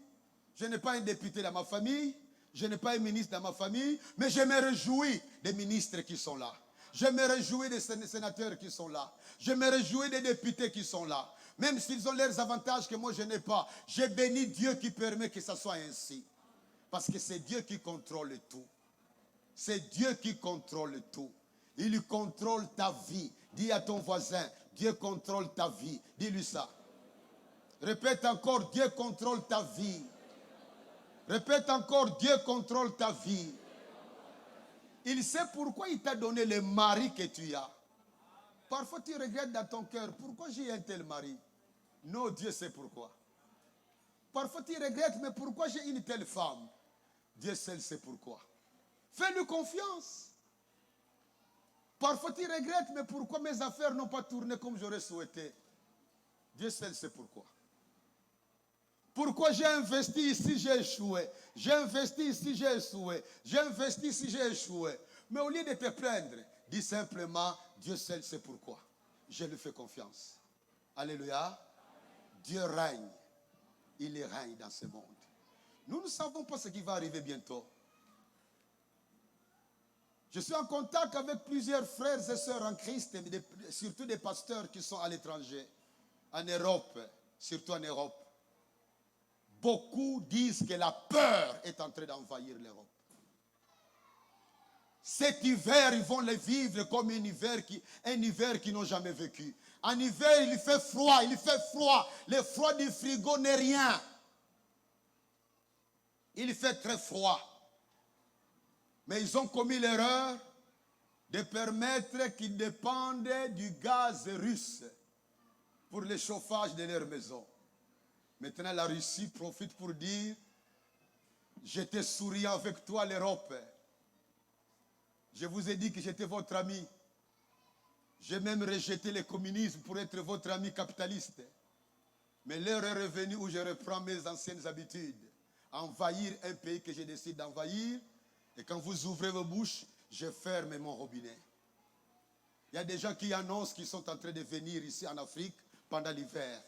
je n'ai pas un député dans ma famille, je n'ai pas un ministre dans ma famille, mais je me réjouis des ministres qui sont là. Je me réjouis des sénateurs qui sont là. Je me réjouis des députés qui sont là. Même s'ils ont leurs avantages que moi je n'ai pas. Je bénis Dieu qui permet que ça soit ainsi. Parce que c'est Dieu qui contrôle tout. C'est Dieu qui contrôle tout. Il contrôle ta vie. Dis à ton voisin, Dieu contrôle ta vie. Dis-lui ça. Répète encore, Dieu contrôle ta vie. Répète encore, Dieu contrôle ta vie. Il sait pourquoi il t'a donné le mari que tu as. Parfois tu regrettes dans ton cœur, pourquoi j'ai un tel mari? Non, Dieu sait pourquoi. Parfois tu regrettes, mais pourquoi j'ai une telle femme? Dieu seul sait pourquoi. Fais-lui confiance. Parfois tu regrettes, mais pourquoi mes affaires n'ont pas tourné comme j'aurais souhaité? Dieu seul sait pourquoi. Pourquoi j'ai investi ici, j'ai échoué. J'ai investi ici, j'ai échoué. J'ai investi ici, j'ai échoué. Mais au lieu de te plaindre, dis simplement, Dieu seul sait pourquoi. Je lui fais confiance. Alléluia. Dieu règne. Il règne dans ce monde. Nous ne savons pas ce qui va arriver bientôt. Je suis en contact avec plusieurs frères et sœurs en Christ, mais surtout des pasteurs qui sont à l'étranger, en Europe, surtout en Europe. Beaucoup disent que la peur est en train d'envahir l'Europe. Cet hiver, ils vont le vivre comme un hiver qu'ils n'ont jamais vécu. En hiver, il fait froid, il fait froid. Le froid du frigo n'est rien. Il fait très froid. Mais ils ont commis l'erreur de permettre qu'ils dépendent du gaz russe pour le chauffage de leur maison. Maintenant, la Russie profite pour dire, j'étais souriant avec toi, l'Europe. Je vous ai dit que j'étais votre ami. J'ai même rejeté le communisme pour être votre ami capitaliste. Mais l'heure est revenue où je reprends mes anciennes habitudes. Envahir un pays que je décide d'envahir. Et quand vous ouvrez vos bouches, je ferme mon robinet. Il y a des gens qui annoncent qu'ils sont en train de venir ici en Afrique pendant l'hiver.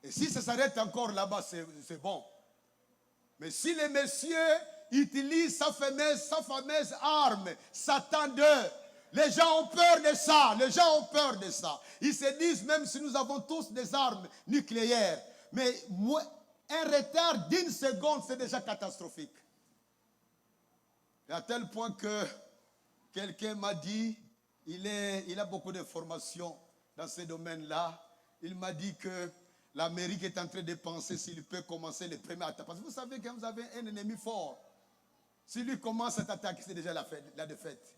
Et si ça s'arrête encore là-bas, c'est bon. Mais si les messieurs utilisent sa fameuse arme, Satan 2, les gens ont peur de ça. Les gens ont peur de ça. Ils se disent, même si nous avons tous des armes nucléaires, mais un retard d'une seconde, c'est déjà catastrophique. Et à tel point que quelqu'un m'a dit, il a beaucoup d'informations dans ce domaine-là. Il m'a dit que l'Amérique est en train de penser s'il peut commencer les premiers attaques. Parce que vous savez que vous avez un ennemi fort. S'il lui commence à t'attaquer, c'est déjà la défaite.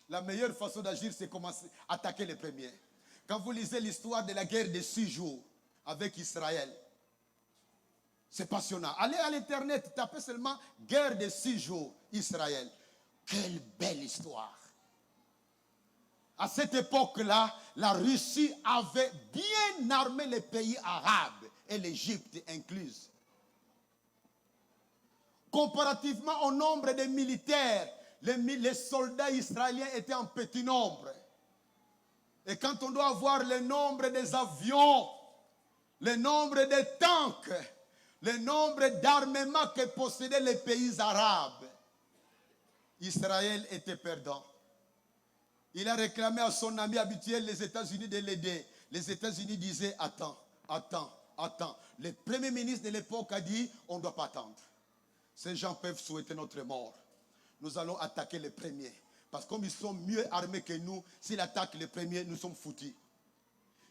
La meilleure façon d'agir, c'est commencer à attaquer les premiers. Quand vous lisez l'histoire de la guerre des 6 jours avec Israël, c'est passionnant. Allez à l'internet, tapez seulement guerre des 6 jours, Israël. Quelle belle histoire. À cette époque-là, la Russie avait bien armé les pays arabes et l'Égypte incluse. Comparativement au nombre de militaires, les soldats israéliens étaient en petit nombre. Et quand on doit avoir le nombre des avions, le nombre des tanks, le nombre d'armements que possédaient les pays arabes, Israël était perdant. Il a réclamé à son ami habituel, les États-Unis, de l'aider. Les États-Unis disaient, attends. Le premier ministre de l'époque a dit, on ne doit pas attendre. Ces gens peuvent souhaiter notre mort. Nous allons attaquer les premiers. Parce que comme ils sont mieux armés que nous, s'ils attaquent les premiers, nous sommes foutus.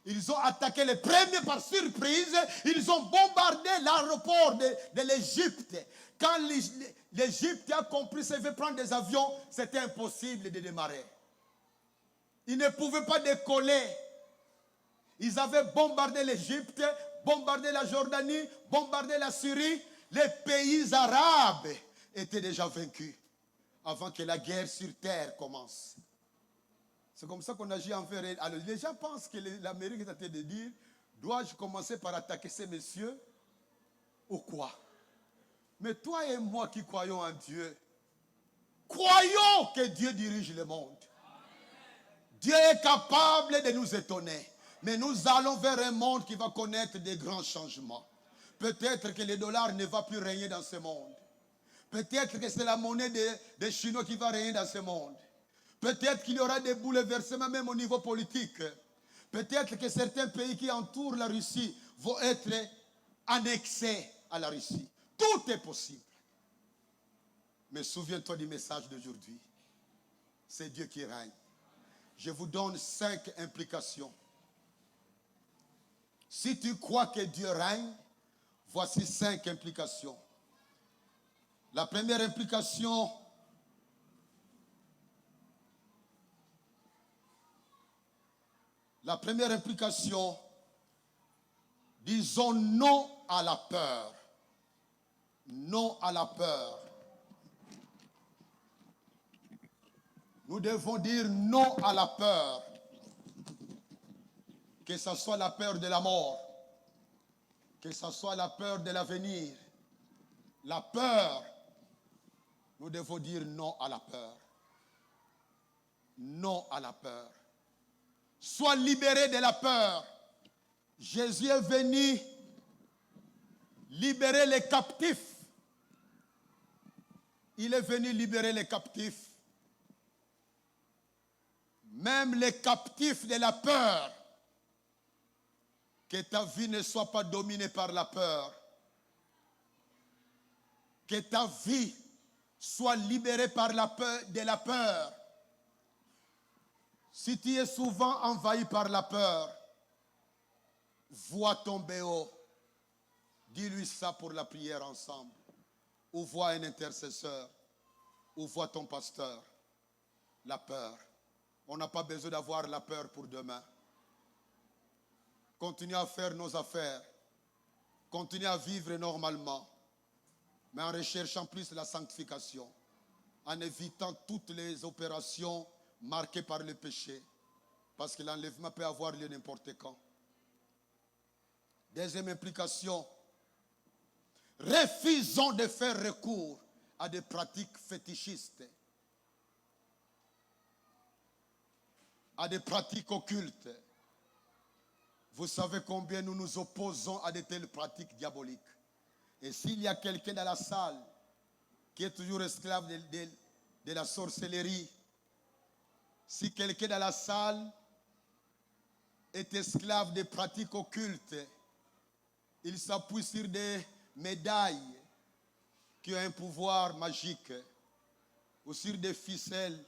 Ils ont attaqué les premiers par surprise. Ils ont bombardé l'aéroport de l'Égypte. Quand l'Égypte a compris qu'il veut prendre des avions, c'était impossible de démarrer. Ils ne pouvaient pas décoller. Ils avaient bombardé l'Égypte, bombardé la Jordanie, bombardé la Syrie. Les pays arabes étaient déjà vaincus avant que la guerre sur terre commence. C'est comme ça qu'on agit envers elle. Alors, les gens pensent que l'Amérique est en train de dire, dois-je commencer par attaquer ces messieurs ou quoi? Mais toi et moi qui croyons en Dieu, croyons que Dieu dirige le monde. Dieu est capable de nous étonner. Mais nous allons vers un monde qui va connaître des grands changements. Peut-être que le dollar ne va plus régner dans ce monde. Peut-être que c'est la monnaie des Chinois qui va régner dans ce monde. Peut-être qu'il y aura des bouleversements même au niveau politique. Peut-être que certains pays qui entourent la Russie vont être annexés à la Russie. Tout est possible. Mais souviens-toi du message d'aujourd'hui. C'est Dieu qui règne. Je vous donne 5 implications. Si tu crois que Dieu règne, voici 5 implications. La première implication, disons non à la peur. Non à la peur. Nous devons dire non à la peur. Que ce soit la peur de la mort, que ce soit la peur de l'avenir. La peur, nous devons dire non à la peur. Non à la peur. Sois libéré de la peur. Jésus est venu libérer les captifs. Il est venu libérer les captifs. Même les captifs de la peur. Que ta vie ne soit pas dominée par la peur. Que ta vie soit libérée par la peur, de la peur. Si tu es souvent envahi par la peur, vois ton BO. Dis-lui ça pour la prière ensemble. Ou vois un intercesseur. Ou vois ton pasteur. La peur. On n'a pas besoin d'avoir la peur pour demain. continuer à faire nos affaires, continuer à vivre normalement, mais en recherchant plus la sanctification, en évitant toutes les opérations marquées par le péché, parce que l'enlèvement peut avoir lieu n'importe quand. Deuxième implication, refusons de faire recours à des pratiques fétichistes, à des pratiques occultes. Vous savez combien nous nous opposons à de telles pratiques diaboliques. Et s'il y a quelqu'un dans la salle qui est toujours esclave de la sorcellerie, si quelqu'un dans la salle est esclave des pratiques occultes, il s'appuie sur des médailles qui ont un pouvoir magique, ou sur des ficelles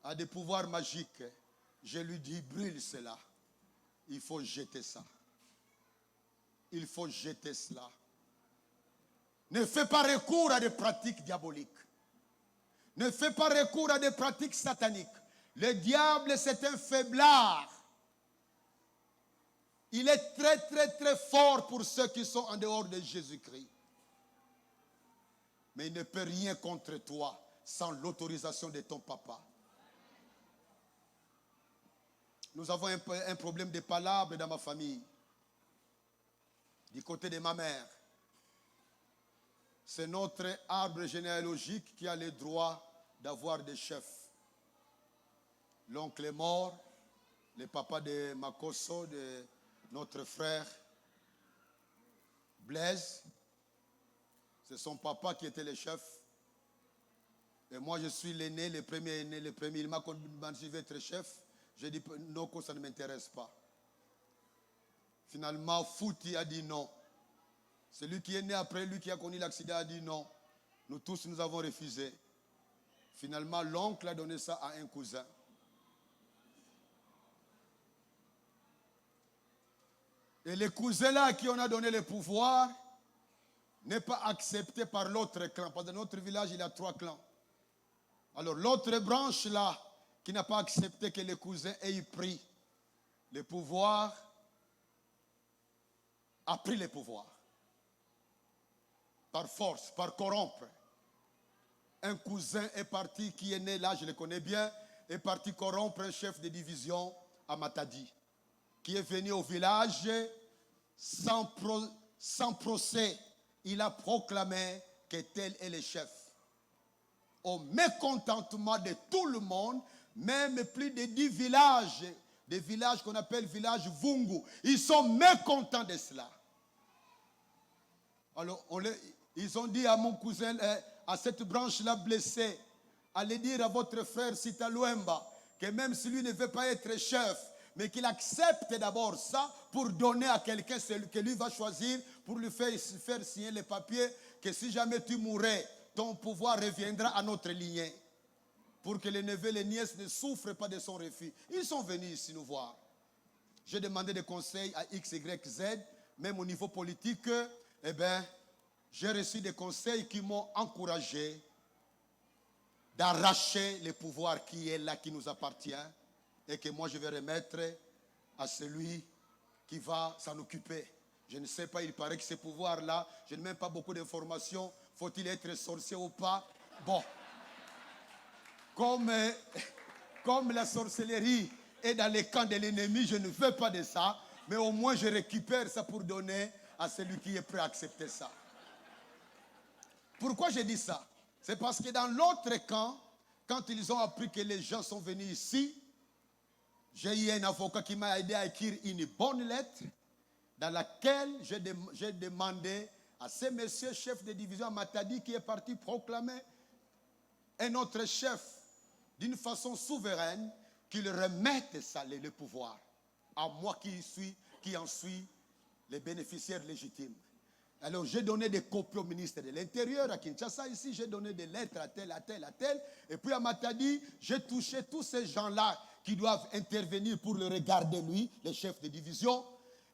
à des pouvoirs magiques. Je lui dis, brûle cela. Il faut jeter ça. Il faut jeter cela. Ne fais pas recours à des pratiques diaboliques. Ne fais pas recours à des pratiques sataniques. Le diable, c'est un faiblard. Il est très, très, très fort pour ceux qui sont en dehors de Jésus-Christ. Mais il ne peut rien contre toi sans l'autorisation de ton papa. Nous avons un problème de palabres dans ma famille. Du côté de ma mère. C'est notre arbre généalogique qui a le droit d'avoir des chefs. L'oncle est mort, le papa de Makoso, de notre frère Blaise. C'est son papa qui était le chef. Et moi, je suis l'aîné, le premier aîné, le premier. Il m'a demandé si je veux être chef. J'ai dit non, ça ne m'intéresse pas. Finalement, Fouti a dit non. Celui qui est né après lui qui a connu l'accident a dit non. Nous tous, nous avons refusé. Finalement, l'oncle a donné ça à un cousin. Et le cousin là à qui on a donné le pouvoir n'est pas accepté par l'autre clan. Parce que dans notre village, il y a 3 clans. Alors l'autre branche là, qui n'a pas accepté que le cousin ait pris le pouvoir, a pris le pouvoir. Par force, par corrompre. Un cousin est parti, qui est né là, je le connais bien, est parti corrompre un chef de division à Matadi, qui est venu au village sans procès. Il a proclamé que tel est le chef. Au mécontentement de tout le monde, même plus de 10 villages, des villages qu'on appelle villages Vungu, ils sont mécontents de cela. Alors, ils ont dit à mon cousin, à cette branche-là blessée, allez dire à votre frère Sita Luemba, que même si lui ne veut pas être chef, mais qu'il accepte d'abord ça pour donner à quelqu'un que lui va choisir, pour lui faire signer les papiers, que si jamais tu mourrais, ton pouvoir reviendra à notre lignée. Pour que les neveux et les nièces ne souffrent pas de son refus. Ils sont venus ici nous voir. J'ai demandé des conseils à X, Y, Z, même au niveau politique. Eh bien, j'ai reçu des conseils qui m'ont encouragé d'arracher le pouvoir qui est là, qui nous appartient, et que moi je vais remettre à celui qui va s'en occuper. Je ne sais pas, il paraît que ce pouvoir-là, je n'ai même pas beaucoup d'informations. Faut-il être sorcier ou pas? Bon. Comme la sorcellerie est dans les camps de l'ennemi, je ne veux pas de ça, mais au moins je récupère ça pour donner à celui qui est prêt à accepter ça. Pourquoi je dis ça? C'est parce que dans l'autre camp, quand ils ont appris que les gens sont venus ici, j'ai eu un avocat qui m'a aidé à écrire une bonne lettre dans laquelle j'ai demandé à ce monsieur chef de division à Matadi qui est parti proclamer un autre chef d'une façon souveraine, qu'il remette ça, le pouvoir, à moi qui en suis le bénéficiaire légitime. Alors j'ai donné des copies au ministre de l'Intérieur, à Kinshasa ici, j'ai donné des lettres à tel, et puis à Matadi, j'ai touché tous ces gens-là qui doivent intervenir pour le regarder lui, les chefs de division.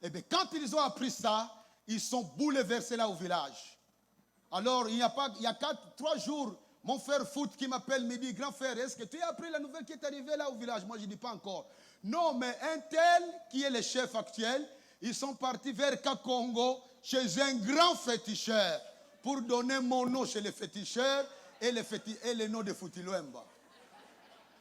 Et bien quand ils ont appris ça, ils sont bouleversés là au village. Alors il y a 3 jours Mon frère Foot qui m'appelle me dit, grand frère, est-ce que tu as appris la nouvelle qui est arrivée là au village? Moi, je ne dis pas encore. Non, mais un tel qui est le chef actuel, ils sont partis vers Kakongo chez un grand féticheur pour donner mon nom chez les féticheurs et le nom de Futiluemba.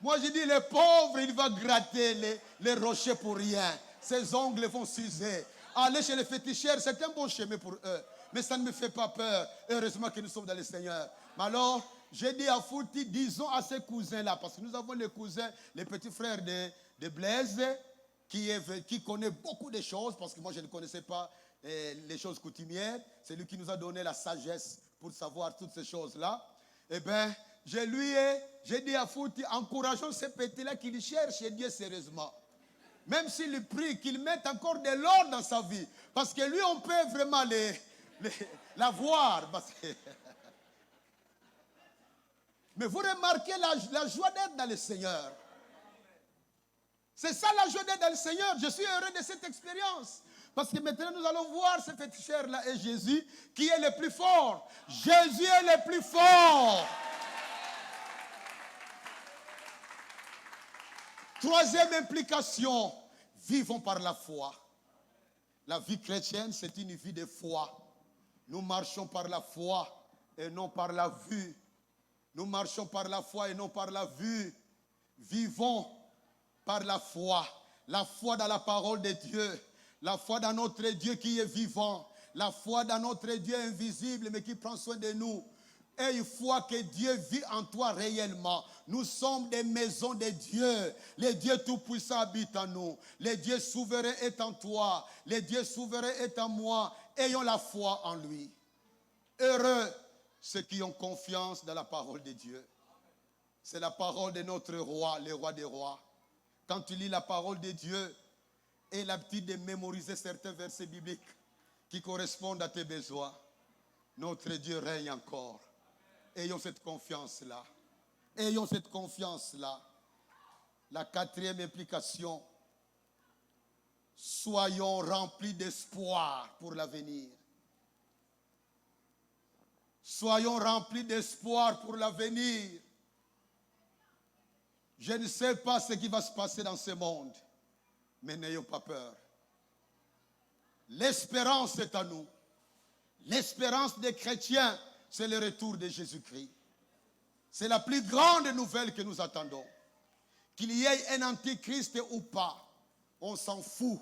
Moi, je dis, les pauvres, il va gratter les rochers pour rien. Ses ongles vont s'user. Aller chez les féticheurs, c'est un bon chemin pour eux. Mais ça ne me fait pas peur. Heureusement que nous sommes dans le Seigneur. Mais alors, j'ai dit à Fouti, disons à ces cousins-là, parce que nous avons les cousins, les petits frères de Blaise, qui connaît beaucoup de choses, parce que moi, je ne connaissais pas les choses coutumières. C'est lui qui nous a donné la sagesse pour savoir toutes ces choses-là. Eh bien, j'ai dit à Fouti, encourageons ces petits-là qu'il cherche Dieu sérieusement. Même s'il prie, qu'il mette encore de l'ordre dans sa vie. Parce que lui, on peut vraiment l'avoir. Mais vous remarquez la joie d'être dans le Seigneur. C'est ça la joie d'être dans le Seigneur. Je suis heureux de cette expérience. Parce que maintenant, nous allons voir ce féticheur-là et Jésus qui est le plus fort. Jésus est le plus fort. Troisième implication, vivons par la foi. La vie chrétienne, c'est une vie de foi. Nous marchons par la foi et non par la vue. Nous marchons par la foi et non par la vue. Vivons par la foi. La foi dans la parole de Dieu. La foi dans notre Dieu qui est vivant. La foi dans notre Dieu invisible mais qui prend soin de nous. Et une fois que Dieu vit en toi réellement, nous sommes des maisons de Dieu. Le Dieu Tout-Puissant habite en nous. Le Dieu souverain est en toi. Le Dieu souverain est en moi. Ayons la foi en lui. Heureux ceux qui ont confiance dans la parole de Dieu. C'est la parole de notre roi, le roi des rois. Quand tu lis la parole de Dieu, aie l'habitude de mémoriser certains versets bibliques qui correspondent à tes besoins. Notre Dieu règne encore. Ayons cette confiance-là. Ayons cette confiance-là. La quatrième implication, soyons remplis d'espoir pour l'avenir. Soyons remplis d'espoir pour l'avenir. Je ne sais pas ce qui va se passer dans ce monde, mais n'ayons pas peur. L'espérance est à nous. L'espérance des chrétiens, c'est le retour de Jésus-Christ. C'est la plus grande nouvelle que nous attendons. Qu'il y ait un antichrist ou pas, on s'en fout.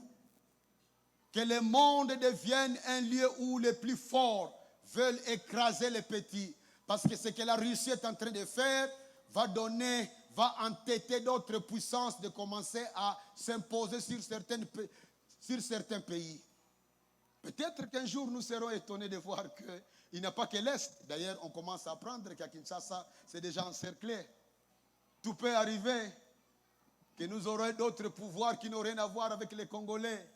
Que le monde devienne un lieu où les plus forts veulent écraser les petits. Parce que ce que la Russie est en train de faire va entêter d'autres puissances de commencer à s'imposer sur certains pays. Peut-être qu'un jour nous serons étonnés de voir qu'il n'y a pas que l'Est. D'ailleurs, on commence à apprendre qu'à Kinshasa, c'est déjà encerclé. Tout peut arriver. Que nous aurons d'autres pouvoirs qui n'ont rien à voir avec les Congolais.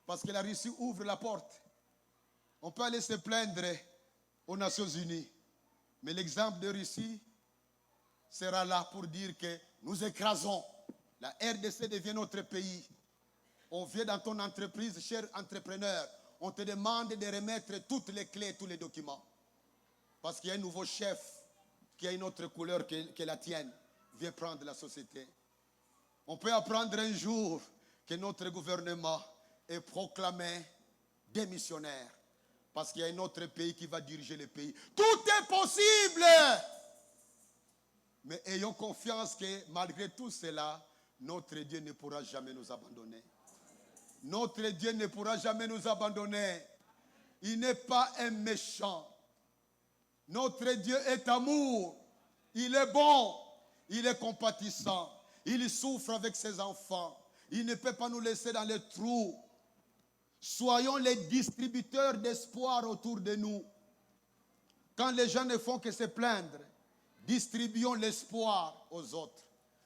Parce que la Russie ouvre la porte. On peut aller se plaindre aux Nations Unies. Mais l'exemple de Russie sera là pour dire que nous écrasons. La RDC devient notre pays. On vient dans ton entreprise, cher entrepreneur, on te demande de remettre toutes les clés, tous les documents. Parce qu'il y a un nouveau chef qui a une autre couleur que la tienne, vient prendre la société. On peut apprendre un jour que notre gouvernement est proclamé démissionnaire. Parce qu'il y a un autre pays qui va diriger le pays. Tout est possible! Mais ayons confiance que malgré tout cela, notre Dieu ne pourra jamais nous abandonner. Notre Dieu ne pourra jamais nous abandonner. Il n'est pas un méchant. Notre Dieu est amour. Il est bon. Il est compatissant. Il souffre avec ses enfants. Il ne peut pas nous laisser dans les trous. Soyons les distributeurs d'espoir autour de nous. Quand les gens ne font que se plaindre, distribuons l'espoir aux autres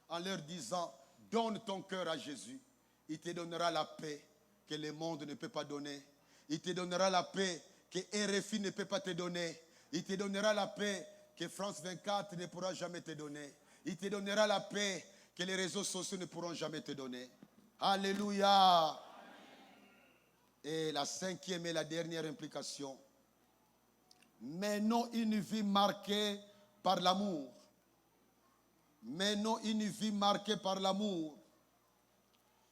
en leur disant, donne ton cœur à Jésus. Il te donnera la paix que le monde ne peut pas donner. Il te donnera la paix que RFI ne peut pas te donner. Il te donnera la paix que France 24 ne pourra jamais te donner. Il te donnera la paix que les réseaux sociaux ne pourront jamais te donner. Alléluia. Et la cinquième et la dernière implication. Menons une vie marquée par l'amour. Menons une vie marquée par l'amour.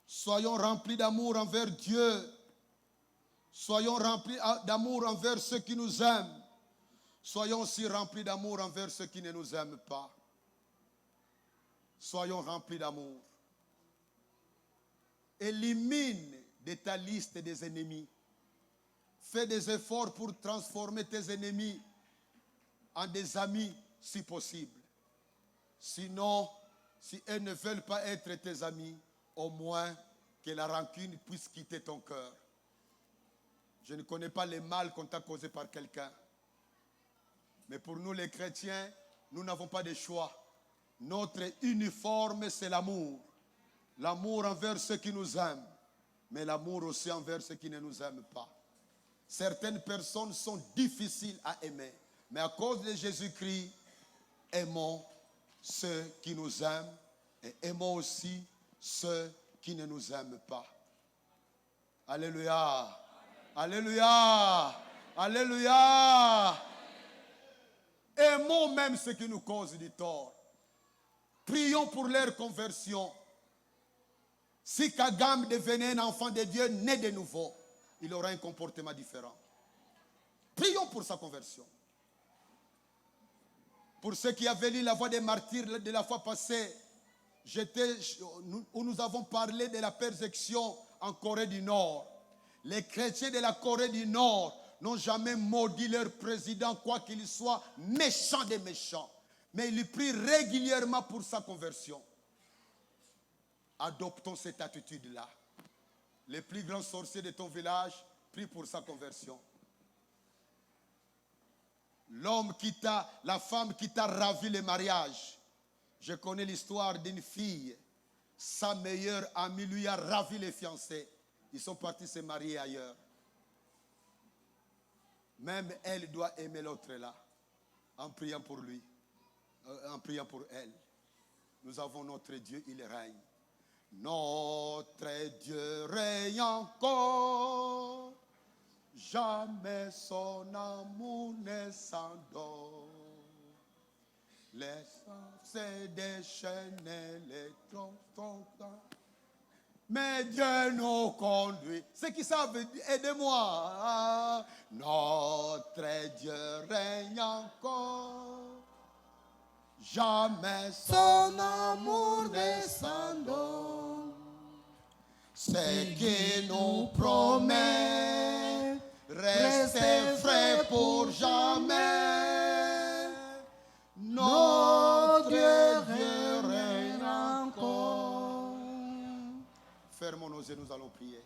Soyons remplis d'amour envers Dieu. Soyons remplis d'amour envers ceux qui nous aiment. Soyons aussi remplis d'amour envers ceux qui ne nous aiment pas. Soyons remplis d'amour. Élimine de ta liste des ennemis. Fais des efforts pour transformer tes ennemis en des amis si possible. Sinon, si elles ne veulent pas être tes amis, au moins que la rancune puisse quitter ton cœur. Je ne connais pas le mal qu'on t'a causé par quelqu'un. Mais pour nous les chrétiens, nous n'avons pas de choix. Notre uniforme, c'est l'amour. L'amour envers ceux qui nous aiment, mais l'amour aussi envers ceux qui ne nous aiment pas. Certaines personnes sont difficiles à aimer, mais à cause de Jésus-Christ, aimons ceux qui nous aiment et aimons aussi ceux qui ne nous aiment pas. Alléluia. Alléluia. Alléluia. Aimons même ceux qui nous causent du tort. Prions pour leur conversion. Si Kagame devenait un enfant de Dieu né de nouveau, il aura un comportement différent. Prions pour sa conversion. Pour ceux qui avaient lu la voix des martyrs de la fois passée, où nous avons parlé de la persécution en Corée du Nord. Les chrétiens de la Corée du Nord n'ont jamais maudit leur président, quoi qu'il soit méchant des méchants. Mais ils prient régulièrement pour sa conversion. Adoptons cette attitude-là. Les plus grands sorciers de ton village prient pour sa conversion. La femme qui t'a ravi le mariage. Je connais l'histoire d'une fille. Sa meilleure amie lui a ravi les fiancés. Ils sont partis se marier ailleurs. Même elle doit aimer l'autre là. En priant pour lui. En priant pour elle. Nous avons notre Dieu, il règne. Notre Dieu règne encore. Jamais son amour ne s'endort. Laisse déchaîner les troncs. Mais Dieu nous conduit. Ceux qui savent, aidez-moi. Notre Dieu règne encore. Jamais son amour ne s'endort. Ce qui nous promet, restez frais pour jamais. Notre Dieu règne encore. Fermons nos yeux, nous allons prier.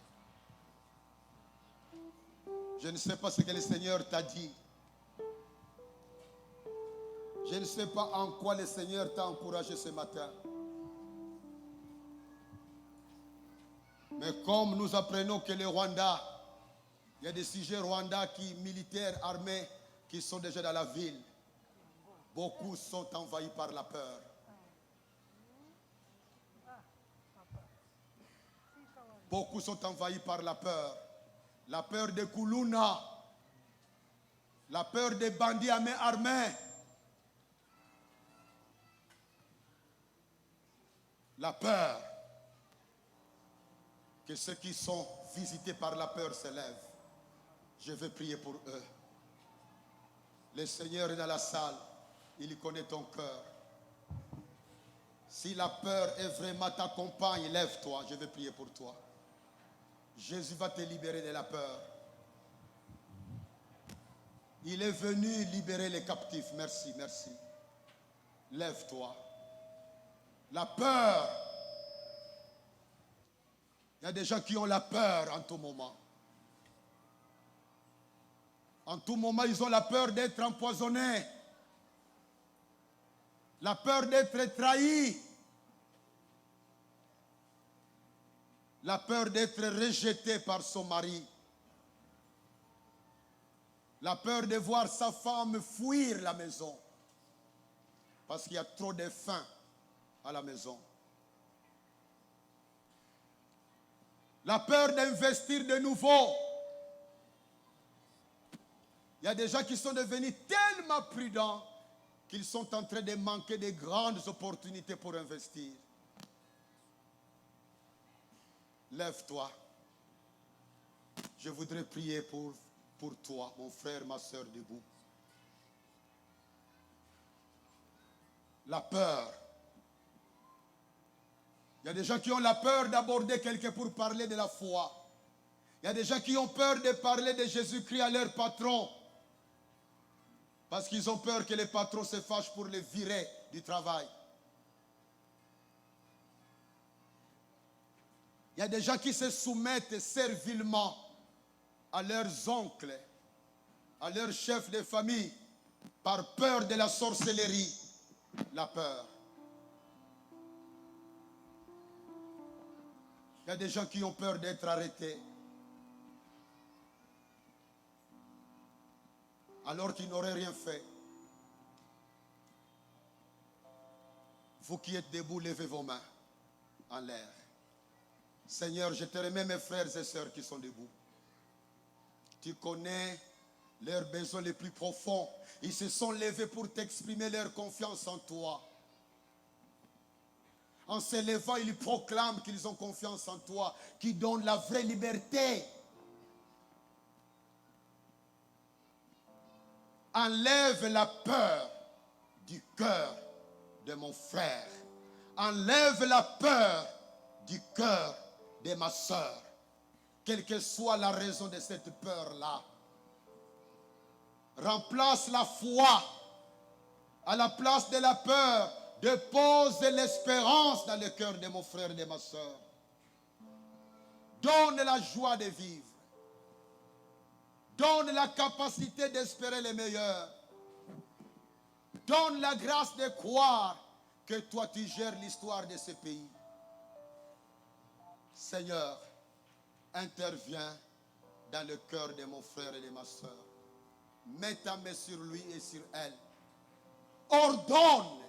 Je ne sais pas ce que le Seigneur t'a dit. Je ne sais pas en quoi le Seigneur t'a encouragé ce matin. Mais comme nous apprenons que le Rwanda, il y a des sujets rwandais militaires, armés, qui sont déjà dans la ville. Beaucoup sont envahis par la peur. Beaucoup sont envahis par la peur. La peur de Kuluna. La peur des bandits à main armée. La peur. Que ceux qui sont visités par la peur se lèvent. Je vais prier pour eux. Le Seigneur est dans la salle. Il connaît ton cœur. Si la peur est vraiment ta compagne, lève-toi. Je vais prier pour toi. Jésus va te libérer de la peur. Il est venu libérer les captifs. Merci, merci. Lève-toi. La peur. Il y a des gens qui ont la peur en tout moment. En tout moment, ils ont la peur d'être empoisonnés. La peur d'être trahis. La peur d'être rejeté par son mari. La peur de voir sa femme fuir la maison. Parce qu'il y a trop de faim à la maison. La peur d'investir de nouveau. Il y a des gens qui sont devenus tellement prudents qu'ils sont en train de manquer de grandes opportunités pour investir. Lève-toi. Je voudrais prier pour toi, mon frère, ma soeur, debout. La peur. Il y a des gens qui ont la peur d'aborder quelqu'un pour parler de la foi. Il y a des gens qui ont peur de parler de Jésus-Christ à leur patron. Parce qu'ils ont peur que les patrons se fâchent pour les virer du travail. Il y a des gens qui se soumettent servilement à leurs oncles, à leurs chefs de famille, par peur de la sorcellerie. La peur. Il y a des gens qui ont peur d'être arrêtés, alors qu'ils n'auraient rien fait. Vous qui êtes debout, levez vos mains en l'air. Seigneur, je te remets mes frères et sœurs qui sont debout. Tu connais leurs besoins les plus profonds. Ils se sont levés pour t'exprimer leur confiance en toi. En se levant, ils proclament qu'ils ont confiance en toi, qui donne la vraie liberté. Enlève la peur du cœur de mon frère. Enlève la peur du cœur de ma soeur. Quelle que soit la raison de cette peur-là. Remplace la foi à la place de la peur. Dépose l'espérance dans le cœur de mon frère et de ma soeur. Donne la joie de vivre. Donne la capacité d'espérer le meilleur. Donne la grâce de croire que toi tu gères l'histoire de ce pays. Seigneur, interviens dans le cœur de mon frère et de ma soeur. Mets ta main sur lui et sur elle. Ordonne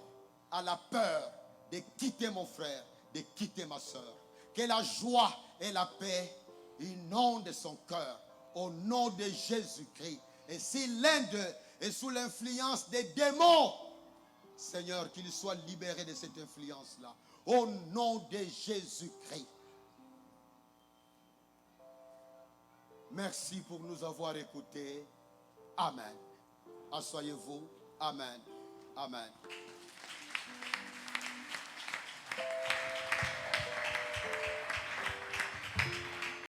à la peur de quitter mon frère, de quitter ma soeur. Que la joie et la paix inondent son cœur au nom de Jésus-Christ. Et si l'un d'eux est sous l'influence des démons, Seigneur, qu'il soit libéré de cette influence-là. Au nom de Jésus-Christ. Merci pour nous avoir écoutés. Amen. Asseyez-vous. Amen. Amen.